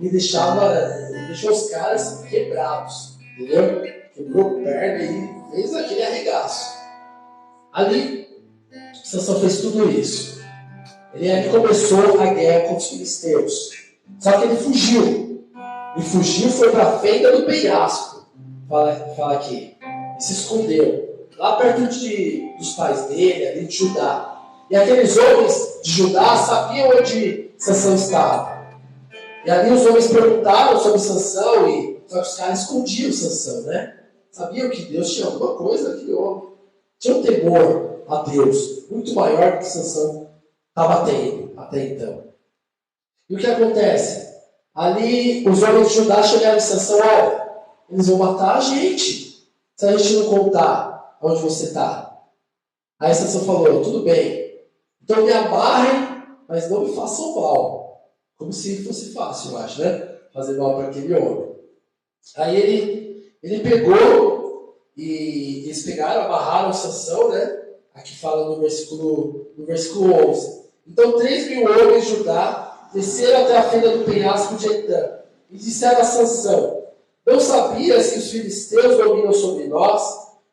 Ele deixou os caras quebrados, entendeu? Quebrou perna e fez aquele arregaço. Ali, Sansão fez tudo isso. Ele começou a guerra contra os filisteus. Só que ele fugiu. Ele fugiu, foi para a fenda do penhasco. Fala aqui. E se escondeu. Lá perto dos pais dele, ali de Judá. E aqueles homens de Judá sabiam onde Sansão estava. E ali os homens perguntaram sobre Sansão, só que os caras escondiam Sansão, né? Sabiam que Deus tinha alguma coisa naquele homem. Tinha um temor a Deus, muito maior do que Sansão estava tendo até então. E o que acontece? Ali os homens de Judá chegaram em Sansão, olha, eles vão matar a gente, se a gente não contar onde você está. Aí Sansão falou, tudo bem, então me amarrem, mas não me façam mal. Como se fosse fácil, eu acho, né? Fazer mal para aquele homem. Aí ele pegou, e eles pegaram, amarraram Sansão, né? Aqui fala no versículo 11. Então 3.000 homens de Judá desceram até a fenda do penhasco de Etã e disseram a Sansão, não sabias que os filisteus dominam sobre nós?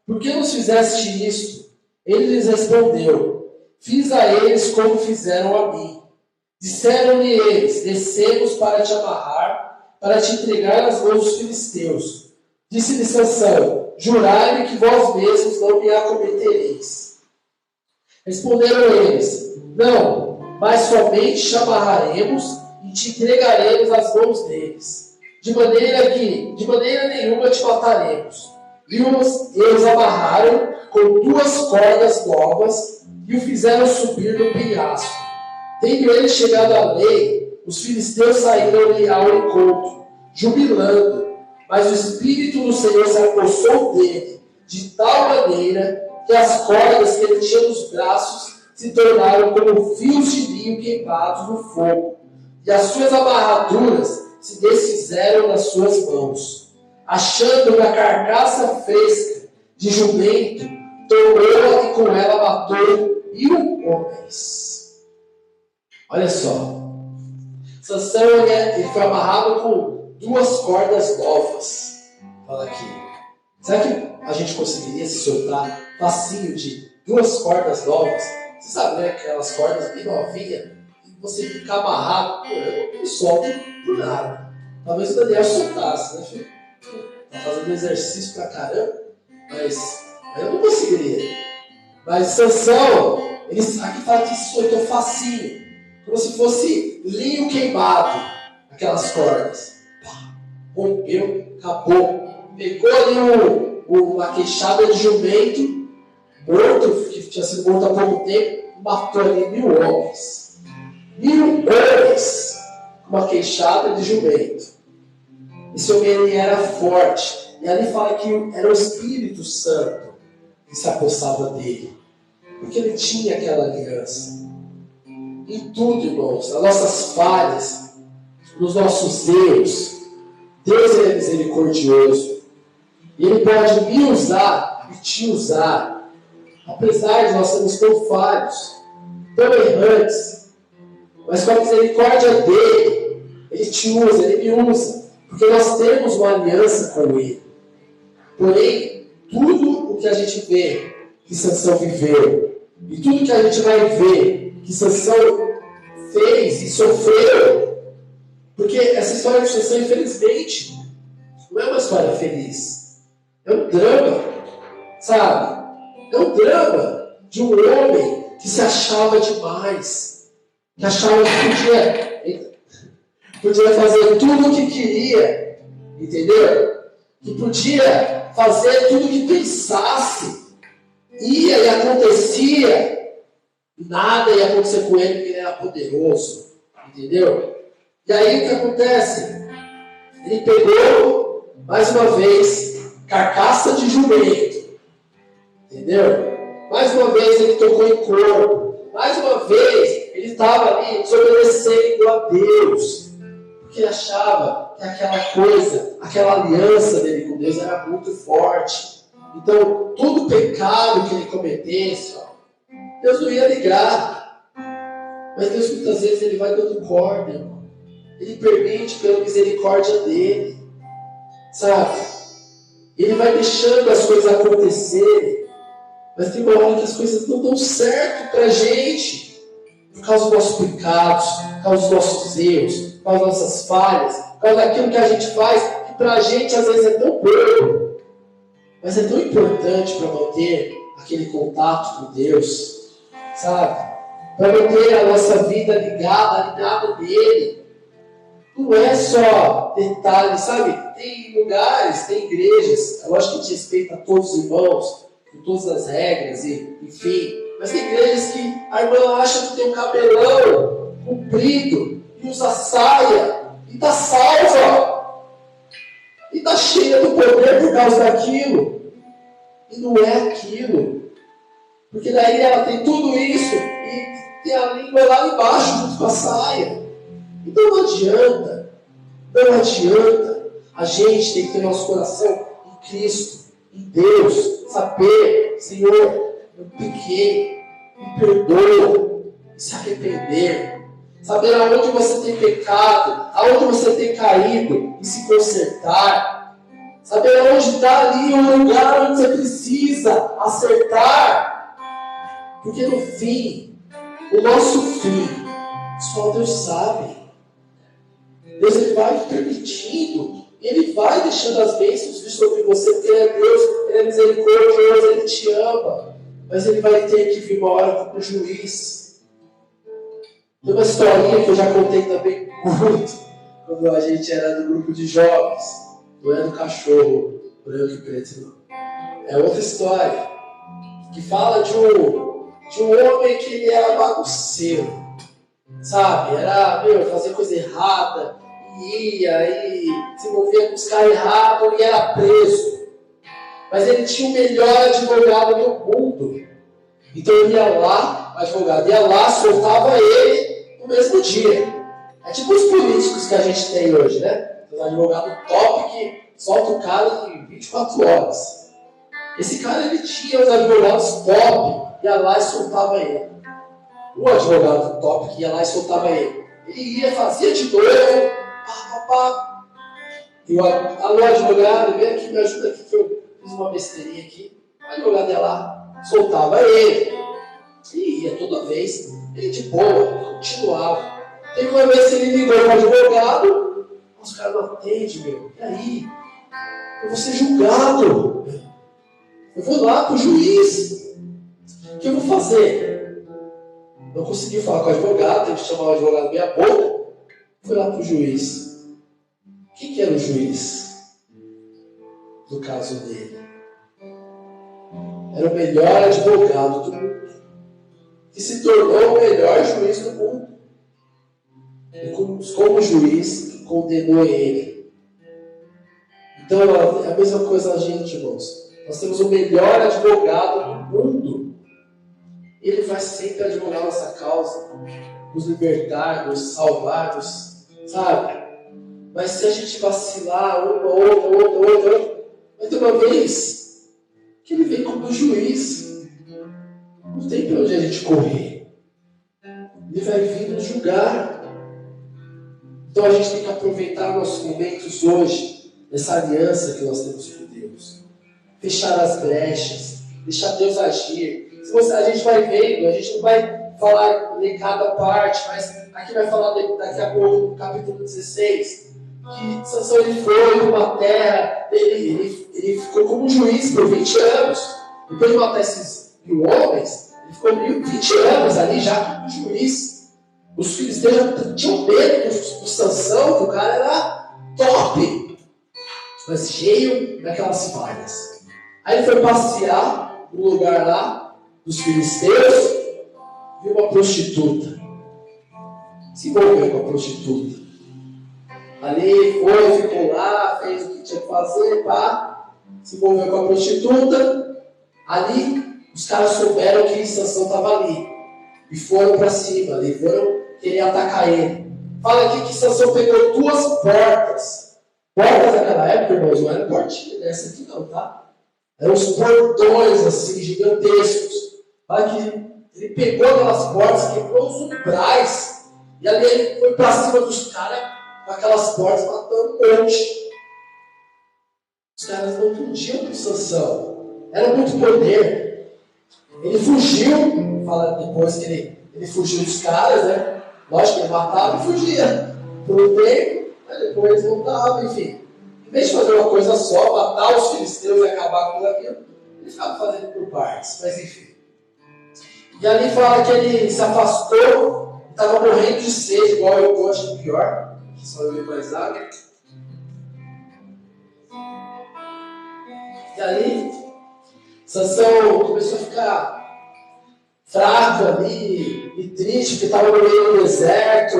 Por que nos fizeste isto? Ele lhes respondeu, fiz a eles como fizeram a mim. Disseram-lhe eles, descemos para te amarrar, para te entregar nas mãos dos filisteus. Disse-lhe Sansão, jurai-me que vós mesmos não me acometereis. Nenhum eles, não, mas somente te amarraremos e te entregaremos nas mãos deles. De maneira nenhuma te mataremos. E eles amarraram com 2 cordas novas e o fizeram subir no penhasco. Tendo ele chegado à lei, os filisteus saíram-lhe ao encontro, jubilando, mas o Espírito do Senhor se apossou dele, de tal maneira que as cordas que ele tinha nos braços se tornaram como fios de linho queimados no fogo, e as suas amarraduras se desfizeram nas suas mãos. achando uma carcaça fresca de jumento, tomou-a e com ela matou 1000 homens. Olha só. Sansão ele foi amarrado com 2 cordas novas. Fala aqui. Será que a gente conseguiria se soltar facinho de 2 cordas novas? Você sabe, né? Aquelas cordas bem novinhas. E você ficar amarrado. Pô, eu não me solto por nada. Talvez o Daniel soltasse, né, filho? Tá fazendo exercício pra caramba. Mas eu não conseguiria. Mas Sansão, aqui fala que se soltou facinho. Como se fosse linho queimado. Aquelas cordas. Pá, rompeu, acabou. Pegou ali uma queixada de jumento, morto, que tinha sido morto há pouco tempo, matou ali 1000 homens. 1000 homens com uma queixada de jumento. Esse homem ele era forte. E ali fala que era o Espírito Santo que se apossava dele. Porque ele tinha aquela aliança. Em tudo, irmãos, nas nossas falhas, nos nossos erros, Deus é misericordioso. E Ele pode me usar e te usar. Apesar de nós sermos tão falhos, tão errantes. Mas com a misericórdia dEle, Ele te usa, Ele me usa. Porque nós temos uma aliança com Ele. Porém, tudo o que a gente vê que Sansão viveu, e tudo que a gente vai ver que Sansão fez e sofreu, porque essa história de Sansão, infelizmente, não é uma história feliz. É um drama, sabe? É um drama de um homem que se achava demais, que achava que podia fazer tudo o que queria, entendeu? Que podia fazer tudo o que pensasse. Ia e acontecia, nada ia acontecer com ele porque ele era poderoso, entendeu? E aí o que acontece? Ele pegou, mais uma vez, carcaça de jumento, entendeu? Mais uma vez ele tocou em corpo, mais uma vez ele estava ali desobedecendo a Deus, porque ele achava que aquela coisa, aquela aliança dele com Deus era muito forte. Então, todo pecado que ele cometesse, Deus não ia ligar. Mas Deus muitas vezes ele vai dando corda, irmão. Ele permite pela misericórdia dele. Sabe? Ele vai deixando as coisas acontecerem. Mas tem uma hora que as coisas não dão certo pra gente. Por causa dos nossos pecados, por causa dos nossos erros, por causa das nossas falhas, por causa daquilo que a gente faz, que pra gente às vezes é tão pouco. Mas é tão importante para manter aquele contato com Deus, sabe? Para manter a nossa vida alinhada nele. Não é só detalhes, sabe? Tem lugares, tem igrejas, eu acho que a gente respeita todos os irmãos, com todas as regras, e, enfim. Mas tem igrejas que a irmã acha que tem um cabelão comprido e usa saia e está salva. E está cheia do poder por causa daquilo. E não é aquilo. Porque daí ela tem tudo isso e tem a língua lá embaixo junto com a saia. Então não adianta. Não adianta. A gente tem que ter nosso coração em Cristo, em Deus. Saber, Senhor, eu pequei, me perdoa. E se arrepender. Saber aonde você tem pecado, aonde você tem caído e se consertar. Saber onde está ali o lugar onde você precisa acertar. Porque no fim, o nosso fim, só Deus sabe. Deus ele vai permitindo, Ele vai deixando as bênçãos vir sobre você, porque Ele é Deus, Ele é misericordioso, Ele te ama. Mas Ele vai ter que vir uma hora para o juiz. Tem uma historinha que eu já contei também muito, quando a gente era do grupo de jovens. Não é do cachorro branco e preto, não. É outra história. Que fala de um homem que ele era bagunceiro. Sabe? Era, fazia coisa errada. E ia e se envolvia com os caras errados e era preso. Mas ele tinha o melhor advogado do mundo. Então ele ia lá, o advogado ia lá, soltava ele no mesmo dia. É tipo os políticos que a gente tem hoje, né? Os advogados top que solta o cara em 24 horas. Esse cara, ele tinha os advogados top, ia lá e soltava ele. O advogado top que ia lá e soltava ele. Ele ia, fazia de novo, pá. E o advogado, vem aqui, me ajuda aqui, que eu fiz uma besteirinha aqui. O advogado ia lá, soltava ele. E ia toda vez, ele de boa, continuava. Teve uma vez que ele ligou para o advogado, os caras não atendem, meu. E aí? Eu vou ser julgado. Eu vou lá para o juiz. O que eu vou fazer? Não consegui falar com o advogado, teve que chamar o advogado meia boca. Fui lá para o juiz. Quem que era o juiz do caso dele? Era o melhor advogado do mundo, que se tornou o melhor juiz do mundo. E como juiz, condenou ele. Então é a mesma coisa a gente, irmãos. Nós temos o melhor advogado do mundo. Ele vai sempre advogar nossa causa, nos libertar, nos salvar, sabe? Mas se a gente vacilar, outra, vai ter uma vez que ele vem como juiz. Não tem para onde a gente correr. Ele vai vir nos julgar. Então a gente tem que aproveitar nossos momentos hoje, nessa aliança que nós temos com Deus. Fechar as brechas, deixar Deus agir. A gente vai vendo, a gente não vai falar em cada parte, mas aqui vai falar daqui a pouco, no capítulo 16, que Sansão ele foi para uma terra, ele ficou como juiz por 20 anos. Depois de matar esses 1000 homens, ele ficou 20 anos ali já como juiz. Os filisteus já tinham medo do Sansão, que o cara era top, mas cheio daquelas falhas. Aí ele foi passear no lugar lá dos filisteus, viu uma prostituta, se envolveu com a prostituta. Ali foi, ficou lá, fez o que tinha que fazer, se envolveu com a prostituta. Ali os caras souberam que Sansão estava ali e foram para cima, ali foram querer atacar ele. Fala aqui que Sansão pegou 2 portas. Portas daquela época, irmãos, não era portinha dessa aqui não, tá? Eram uns portões assim, gigantescos. Fala que ele pegou aquelas portas, quebrou os umbrais, e ali ele foi para cima dos caras com aquelas portas, matando um monte. Os caras não podiam com Sansão. Era muito poder. Ele fugiu, fala depois que ele fugiu dos caras, né? Lógico que ele matava e fugia por um tempo, mas depois voltava, enfim. Em vez de fazer uma coisa só, matar os filisteus e acabar com tudo aquilo, ele ficava fazendo por partes, mas enfim. E ali fala que ele se afastou, estava morrendo de sede, igual eu gosto, pior, só eu ir mais água. E ali, Sansão começou a ficar fraco ali, e triste, porque estava no meio do deserto.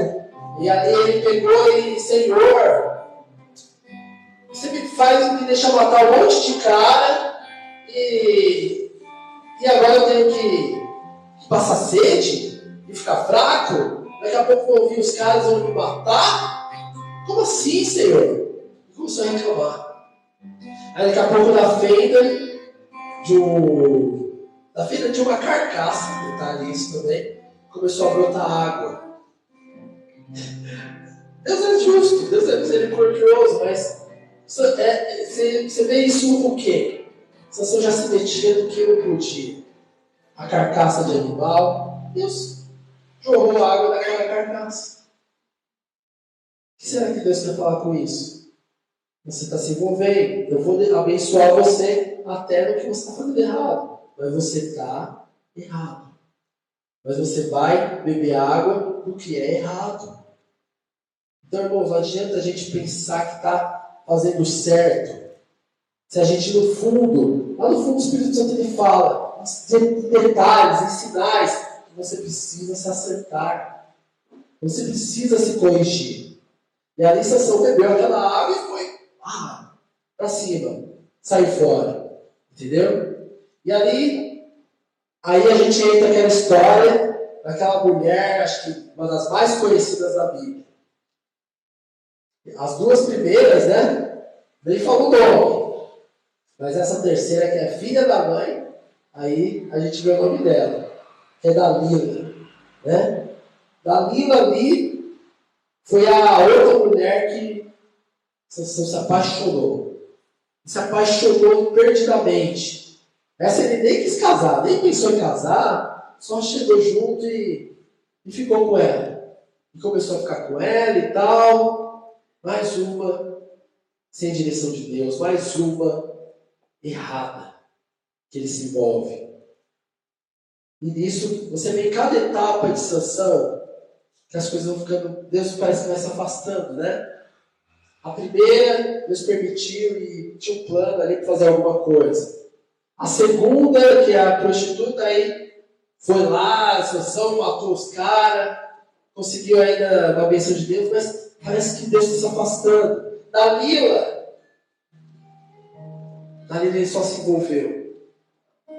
E ali ele pegou e, Senhor, você me deixa matar um monte de cara, e agora eu tenho que passar sede e ficar fraco? Daqui a pouco eu vou ouvir os caras vão me matar? Como assim, Senhor? E começou a reclamar. Aí daqui a pouco na fenda de uma carcaça, detalhe isso também, começou a brotar água. Deus é justo, Deus é misericordioso, mas você vê isso no quê? Sansão já se metia no que não podia. A carcaça de animal, Deus jorrou água daquela carcaça. O que será que Deus quer falar com isso? Você está se envolvendo, eu vou abençoar você até no que você está fazendo errado. Mas você está errado. Mas você vai beber água do que é errado. Então, irmãos, não adianta a gente pensar que está fazendo certo. Se a gente, no fundo, lá no fundo o Espírito Santo ele fala em detalhes, em sinais, que você precisa se acertar. Você precisa se corrigir. E ali Sansão bebeu aquela água e foi para cima, saiu fora. Entendeu? E aí a gente entra naquela história daquela mulher, acho que uma das mais conhecidas da Bíblia. As 2 primeiras, né? Nem falou o nome. Mas essa terceira, que é filha da mãe, aí a gente vê o nome dela, que é Dalila. Né? Dalila ali foi a outra mulher que Sansão se apaixonou. Se apaixonou perdidamente. Essa ele nem quis casar, nem pensou em casar, só chegou junto e ficou com ela. E começou a ficar com ela e tal. Mais uma sem direção de Deus, mais uma errada que ele se envolve. E nisso, você vê em cada etapa de Sansão que as coisas vão ficando, Deus parece que vai se afastando, né? A primeira, Deus permitiu e tinha um plano ali para fazer alguma coisa. A segunda, que é a prostituta, aí foi lá, Sansão matou os caras, conseguiu ainda uma bênção de Deus, mas parece que Deus está se afastando. Dalila ele só se envolveu.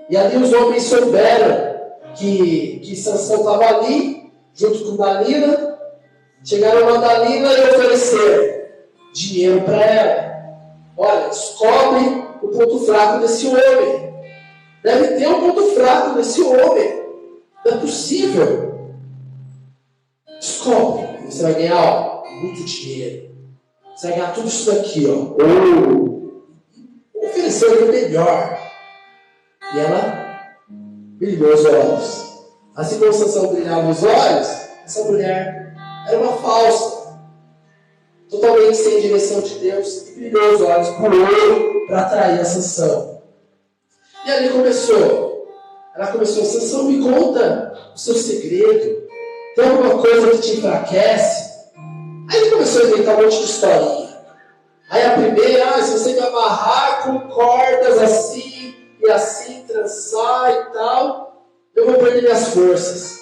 E ali os homens souberam que Sansão estava ali, junto com Dalila. Chegaram a Dalila e ofereceram dinheiro para ela. Olha, descobre o ponto fraco desse homem. Deve ter um ponto fraco desse homem. Não é possível. Descobre. Você vai ganhar muito dinheiro. Você vai ganhar tudo isso daqui. Ofereceu o melhor. E ela brilhou os olhos. Assim como Sansão brilhava os olhos, essa mulher era uma falsa, totalmente sem direção de Deus, e brilhou os olhos por ouro para atrair a Sansão. E ali ela começou, Sansão, me conta o seu segredo, tem alguma coisa que te enfraquece? Aí ele começou a inventar um monte de historinha. Aí a primeira, se você me amarrar com cordas assim, e assim, trançar e tal, eu vou perder minhas forças.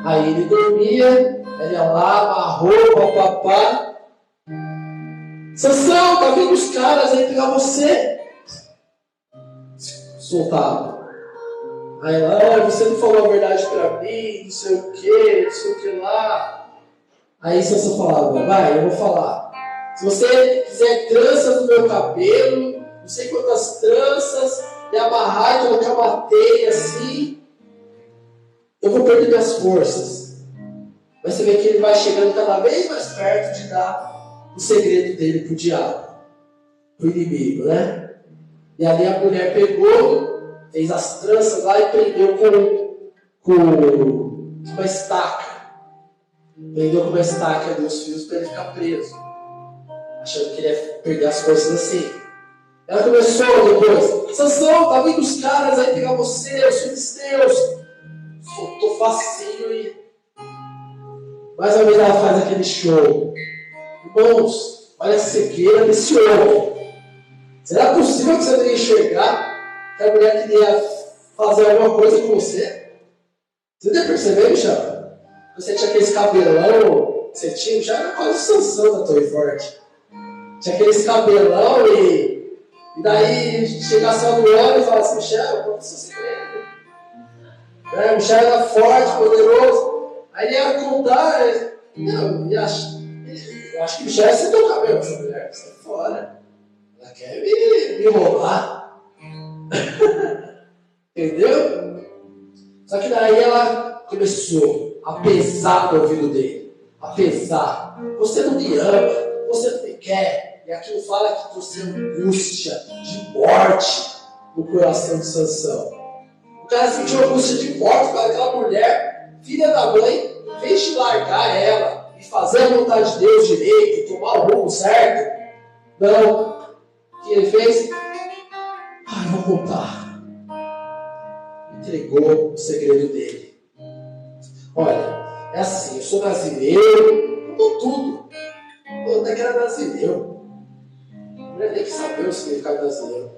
Aí ele dormia, ele ia lá, amarrou, papapá. Sansão, tá vindo os caras aí pegar você. Soltava. Aí ela, você não falou a verdade pra mim, não sei o que lá. Aí Sansão falava, vai, eu vou falar. Se você quiser tranças no meu cabelo, não sei quantas tranças, e amarrar e colocar uma teia assim, eu vou perder minhas forças. Mas você vê que ele vai chegando cada vez mais perto de dar o segredo dele pro diabo, pro inimigo, né? E ali a mulher pegou, fez as tranças lá e prendeu com uma estaca. Prendeu com uma estaca ali os fios para ele ficar preso, achando que ele ia perder as forças assim. Ela começou depois, Sansão, tá vindo os caras aí pegar você, os filisteus. Soltou facinho e mais ou menos ela faz aquele show. Irmãos, olha a cegueira desse homem. Será possível que você não ia enxergar que a mulher queria fazer alguma coisa com você? Você não percebeu, já? Você tinha aqueles cabelão, você tinha, já era quase Sansão da Torre Forte. Tinha aqueles cabelão e daí chegasse ao olho e falasse, Michel, qual é o seu segredo? Michel era forte, poderoso. Aí ele ia contar, não, eu acho que o Michel ia ser teu cabelo, essa mulher, sai fora. Ela quer me roubar. Entendeu? Só que daí ela começou a pesar no ouvido dele. A pesar. Você não me ama, você não me quer. E aquilo fala que trouxe angústia de morte no coração de Sansão. O cara sentiu angústia de morte para aquela mulher, filha da mãe, em vez de largar ela e fazer a vontade de Deus direito, tomar o rumo certo. Não. O que ele fez? Vou contar. Entregou o segredo dele. Olha, é assim, eu sou brasileiro, eu dou tudo. Eu até que era brasileiro. Não é nem que saber o significado brasileiro.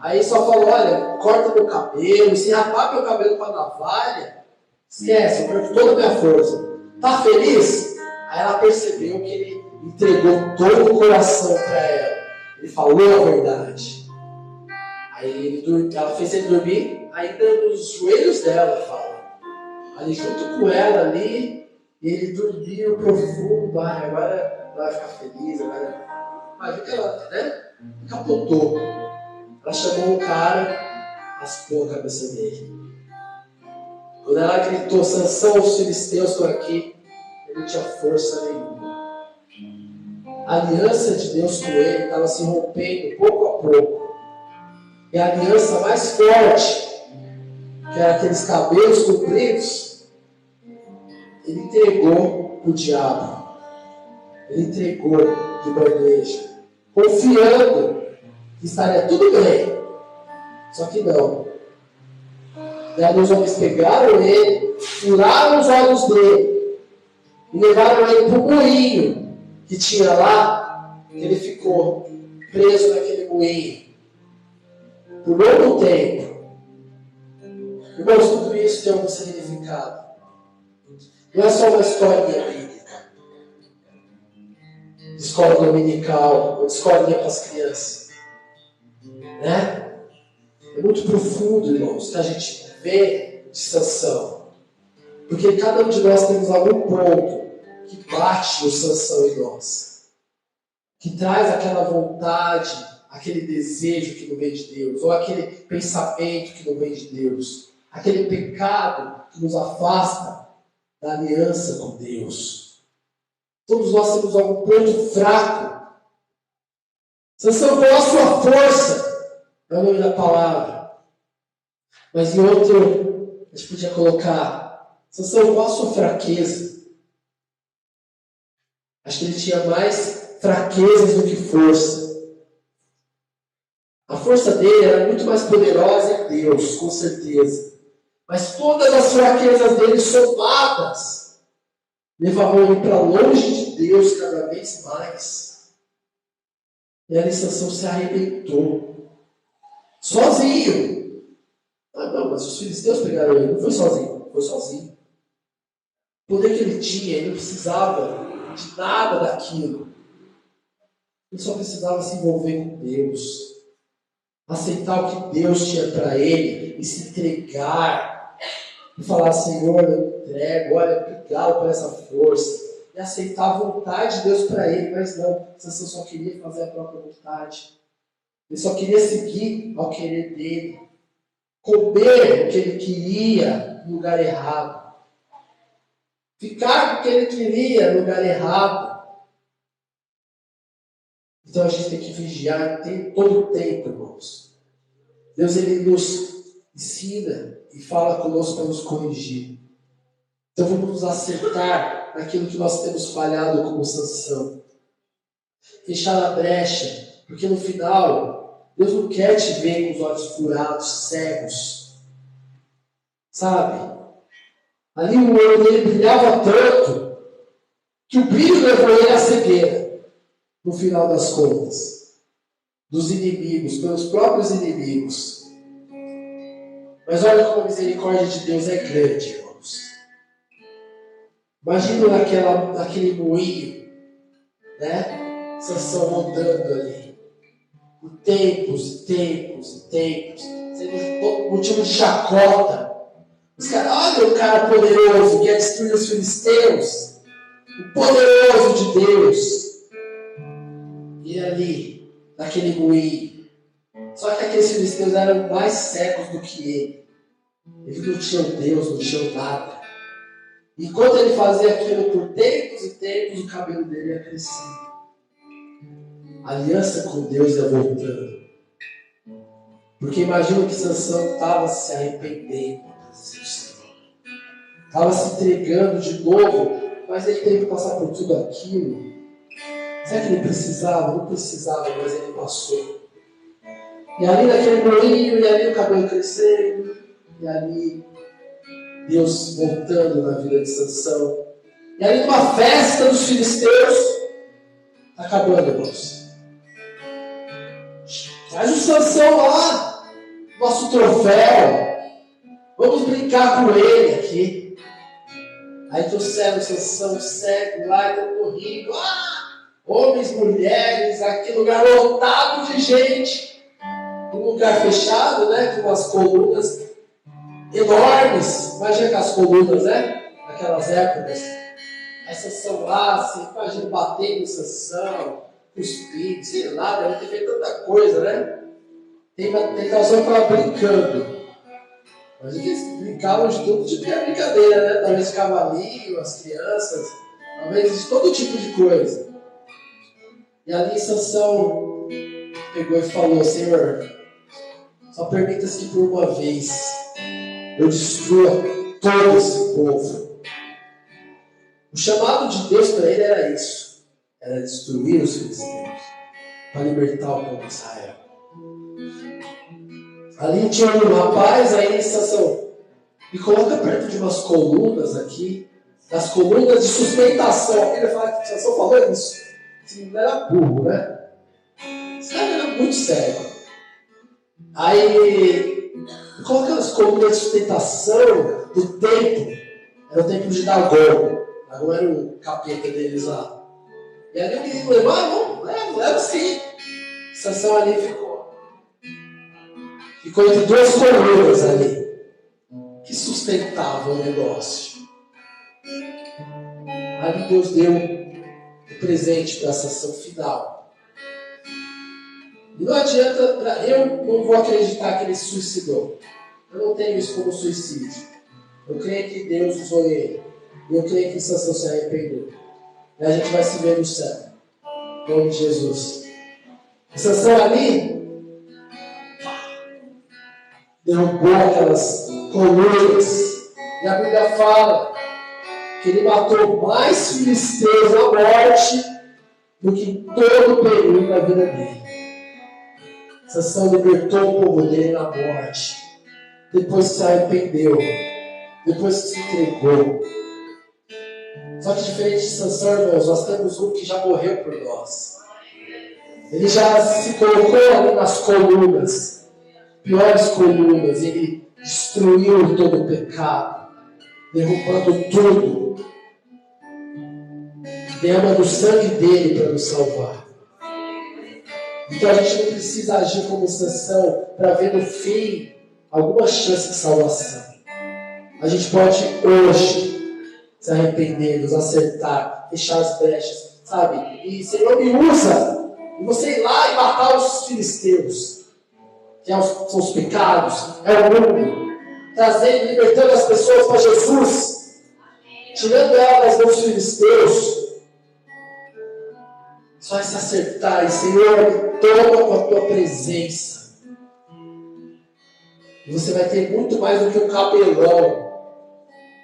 Aí só falou, olha, corta meu cabelo, se rapar meu cabelo com a navalha, esquece, eu perco toda a minha força. Tá feliz? Aí ela percebeu que ele entregou todo o coração para ela. Ele falou a verdade. Aí ela fez ele dormir ainda nos joelhos dela, fala. Ali junto com ela ali, e ele dormiu profundo. Agora vai ficar feliz, agora. Imagina que ela, né? Capotou. Ela chamou um cara, raspou a cabeça dele. Quando ela gritou, Sansão, os filisteus estão aqui, ele não tinha força nenhuma. A aliança de Deus com ele estava se rompendo pouco a pouco. E a aliança mais forte, que era aqueles cabelos compridos, ele entregou para o diabo. Ele entregou de bandeja, confiando que estaria tudo bem. Só que não. E aí os homens pegaram ele, furaram os olhos dele e levaram ele para o moinho que tinha lá. Ele ficou preso naquele moinho por longo tempo. Irmãos, tudo isso tem um significado. Não é só uma historinha bíblica, de escola dominical, ou de escolinha para as crianças. Né? É muito profundo, irmãos, que a gente vê de Sansão. Porque cada um de nós temos algum ponto que bate o Sansão em nós. Que traz aquela vontade, aquele desejo que não vem de Deus, ou aquele pensamento que não vem de Deus. Aquele pecado que nos afasta da aliança com Deus. Todos nós temos algum ponto fraco. Sansão, qual a sua força? É o nome da palavra. Mas em outro, a gente podia colocar, Sansão, qual a sua fraqueza? Acho que ele tinha mais fraquezas do que força. A força dele era muito mais poderosa em Deus, com certeza. Mas todas as fraquezas dele somadas levavam ele para longe de Deus cada vez mais. E a Sansão se arrebentou. Sozinho. Ah, não, mas os filisteus pegaram ele. Não foi sozinho. Foi sozinho. O poder que ele tinha, ele não precisava de nada daquilo. Ele só precisava se envolver com Deus. Aceitar o que Deus tinha para ele e se entregar. E falar, Senhor, eu entrego, olha, obrigado por essa força. E aceitar a vontade de Deus para ele, mas não, Sansão só queria fazer a própria vontade. Ele só queria seguir ao querer dele. Comer o que ele queria no lugar errado. Ficar com o que ele queria no lugar errado. Então a gente tem que vigiar todo o tempo, irmãos. Deus, ele nos ensina e fala conosco para nos corrigir. Então vamos nos acertar naquilo que nós temos falhado como Sansão. Fechar a brecha, porque no final, Deus não quer te ver com os olhos furados, cegos. Sabe? Ali o olho dele brilhava tanto, que o brilho levou ele à cegueira, no final das contas. Dos inimigos, pelos próprios inimigos. Mas olha como a misericórdia de Deus é grande, irmãos. Imagina naquele moinho, né? Sansão rodando ali. Por tempos e tempos e tempos. Sendo motivo de chacota. Os caras, olha o cara poderoso que quer destruir os filisteus. O poderoso de Deus. E ali, naquele moinho. Só que aqueles filisteus eram mais cegos do que ele. Eles não tinham Deus, não tinham nada. E enquanto ele fazia aquilo por tempos e tempos, o cabelo dele ia crescendo. A aliança com Deus ia voltando. Porque imagina que Sansão estava se arrependendo. Estava se entregando de novo, mas ele teve que passar por tudo aquilo. Será que ele precisava? Não precisava, mas ele passou. E ali naquele moinho, e ali o cabelo crescendo, e ali Deus voltando na vida de Sansão. E ali numa festa dos filisteus, acabando, irmãos. Traz o Sansão lá, nosso troféu. Vamos brincar com ele aqui. Aí trouxeram o Sansão cego lá, todo rico. Homens, mulheres, aquele lugar lotado de gente. Um lugar fechado, né? Com umas colunas enormes. Imagina aquelas colunas, né? Naquelas épocas. Aí Sansão lá, assim, imagina batendo em Sansão. cuspido, sei lá, deve ter feito tanta coisa, né? Tem casal que estava brincando. Mas eles brincavam de todo tipo de brincadeira, né? Talvez de cavalinho, as crianças, talvez de todo tipo de coisa. E ali Sansão pegou e falou: Senhor, só permita-se que por uma vez eu destrua todo esse povo. O chamado de Deus para ele era isso: era destruir os filisteus, para libertar o povo de Israel. Ali tinha um rapaz, aí Sansão, me coloca perto de umas colunas aqui, das colunas de sustentação. Ele fala que Sansão falou isso. Esse não era burro, né? Esse cara era muito sério. Aí, me coloca nas colunas de sustentação do templo. Era o templo de Dagon. Dagon era o capeta deles lá. E ali o menino levou, leva sim. Sansão ali ficou entre duas colunas ali, que sustentavam o negócio. Ali Deus deu o presente para essa ação final. E não adianta, eu não vou acreditar que ele se suicidou. Eu não tenho isso como suicídio. Eu creio que Deus usou ele. E eu creio que Sansão se arrependeu. E a gente vai se ver no céu. Em nome de Jesus. E Sansão ali derrubou aquelas colunas. E a Bíblia fala que ele matou mais filisteus na morte do que em todo o período da vida dele. Sansão libertou o povo dele na morte. Depois se arrependeu. Depois se entregou. Só que diferente de Sansão, irmãos, nós temos um que já morreu por nós. Ele já se colocou ali nas colunas, piores colunas. Ele destruiu todo o pecado, derrubando tudo, derramando o sangue dele para nos salvar. Então a gente não precisa agir como Sansão para ver no fim alguma chance de salvação. A gente pode hoje se arrepender, nos acertar, fechar as brechas, sabe? E Senhor, me usa. E você ir lá e matar os filisteus, que são os pecados, é o mundo, trazendo, libertando as pessoas para Jesus, tirando elas das mãos dos filisteus. Só é se acertar e, Senhor, toma com a tua presença. E você vai ter muito mais do que um cabelão,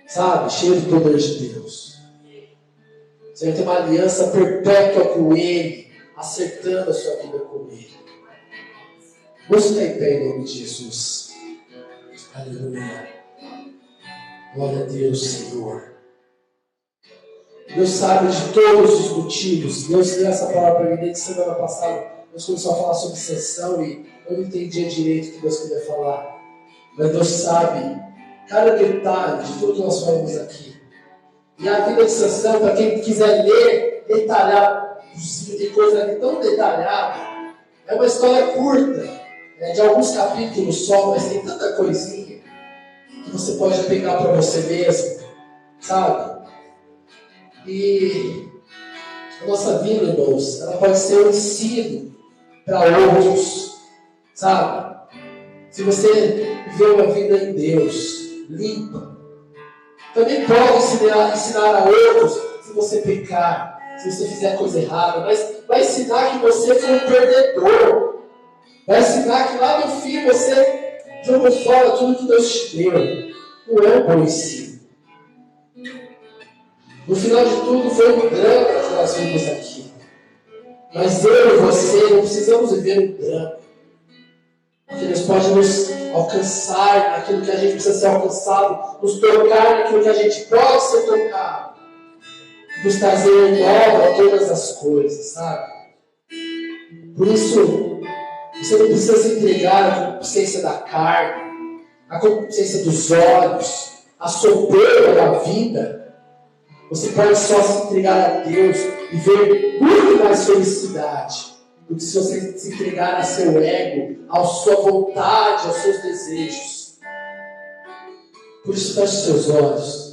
sabe, cheio do poder de Deus. Você vai ter uma aliança perpétua com Ele, acertando a sua vida com Ele. Vamos ficar em pé em nome de Jesus. Aleluia. Glória a Deus, Senhor. Deus sabe de todos os motivos. Deus deu essa palavra para mim desde semana passada. Deus começou a falar sobre Sansão e eu não entendia direito o que Deus queria falar. Mas Deus sabe cada detalhe de tudo que nós falamos aqui. E a vida de Sansão, para quem quiser ler, detalhar, tem coisa ali tão detalhada. É uma história curta, de alguns capítulos só, mas tem tanta coisinha que você pode pegar para você mesmo, sabe? E a nossa vida, irmãos, ela pode ser um ensino para outros, sabe? Se você viver uma vida em Deus, limpa, também pode ensinar a outros se você pecar, se você fizer coisa errada, mas vai ensinar que você foi um perdedor, vai ensinar que lá no fim você jogou fora tudo que Deus te deu. Não é um bom ensino. No final de tudo foi um drama que nós vimos aqui, mas eu e você não precisamos viver um drama, porque Deus pode nos alcançar naquilo que a gente precisa ser alcançado, nos tocar naquilo que a gente pode ser tocado, nos trazer nova a todas as coisas, sabe? Por isso, você não precisa se entregar à consciência da carne, à consciência dos olhos, à soberba da vida. Você pode só se entregar a Deus e ver muito mais felicidade do que se você se entregar a seu ego, à sua vontade, aos seus desejos. Por isso, feche seus olhos.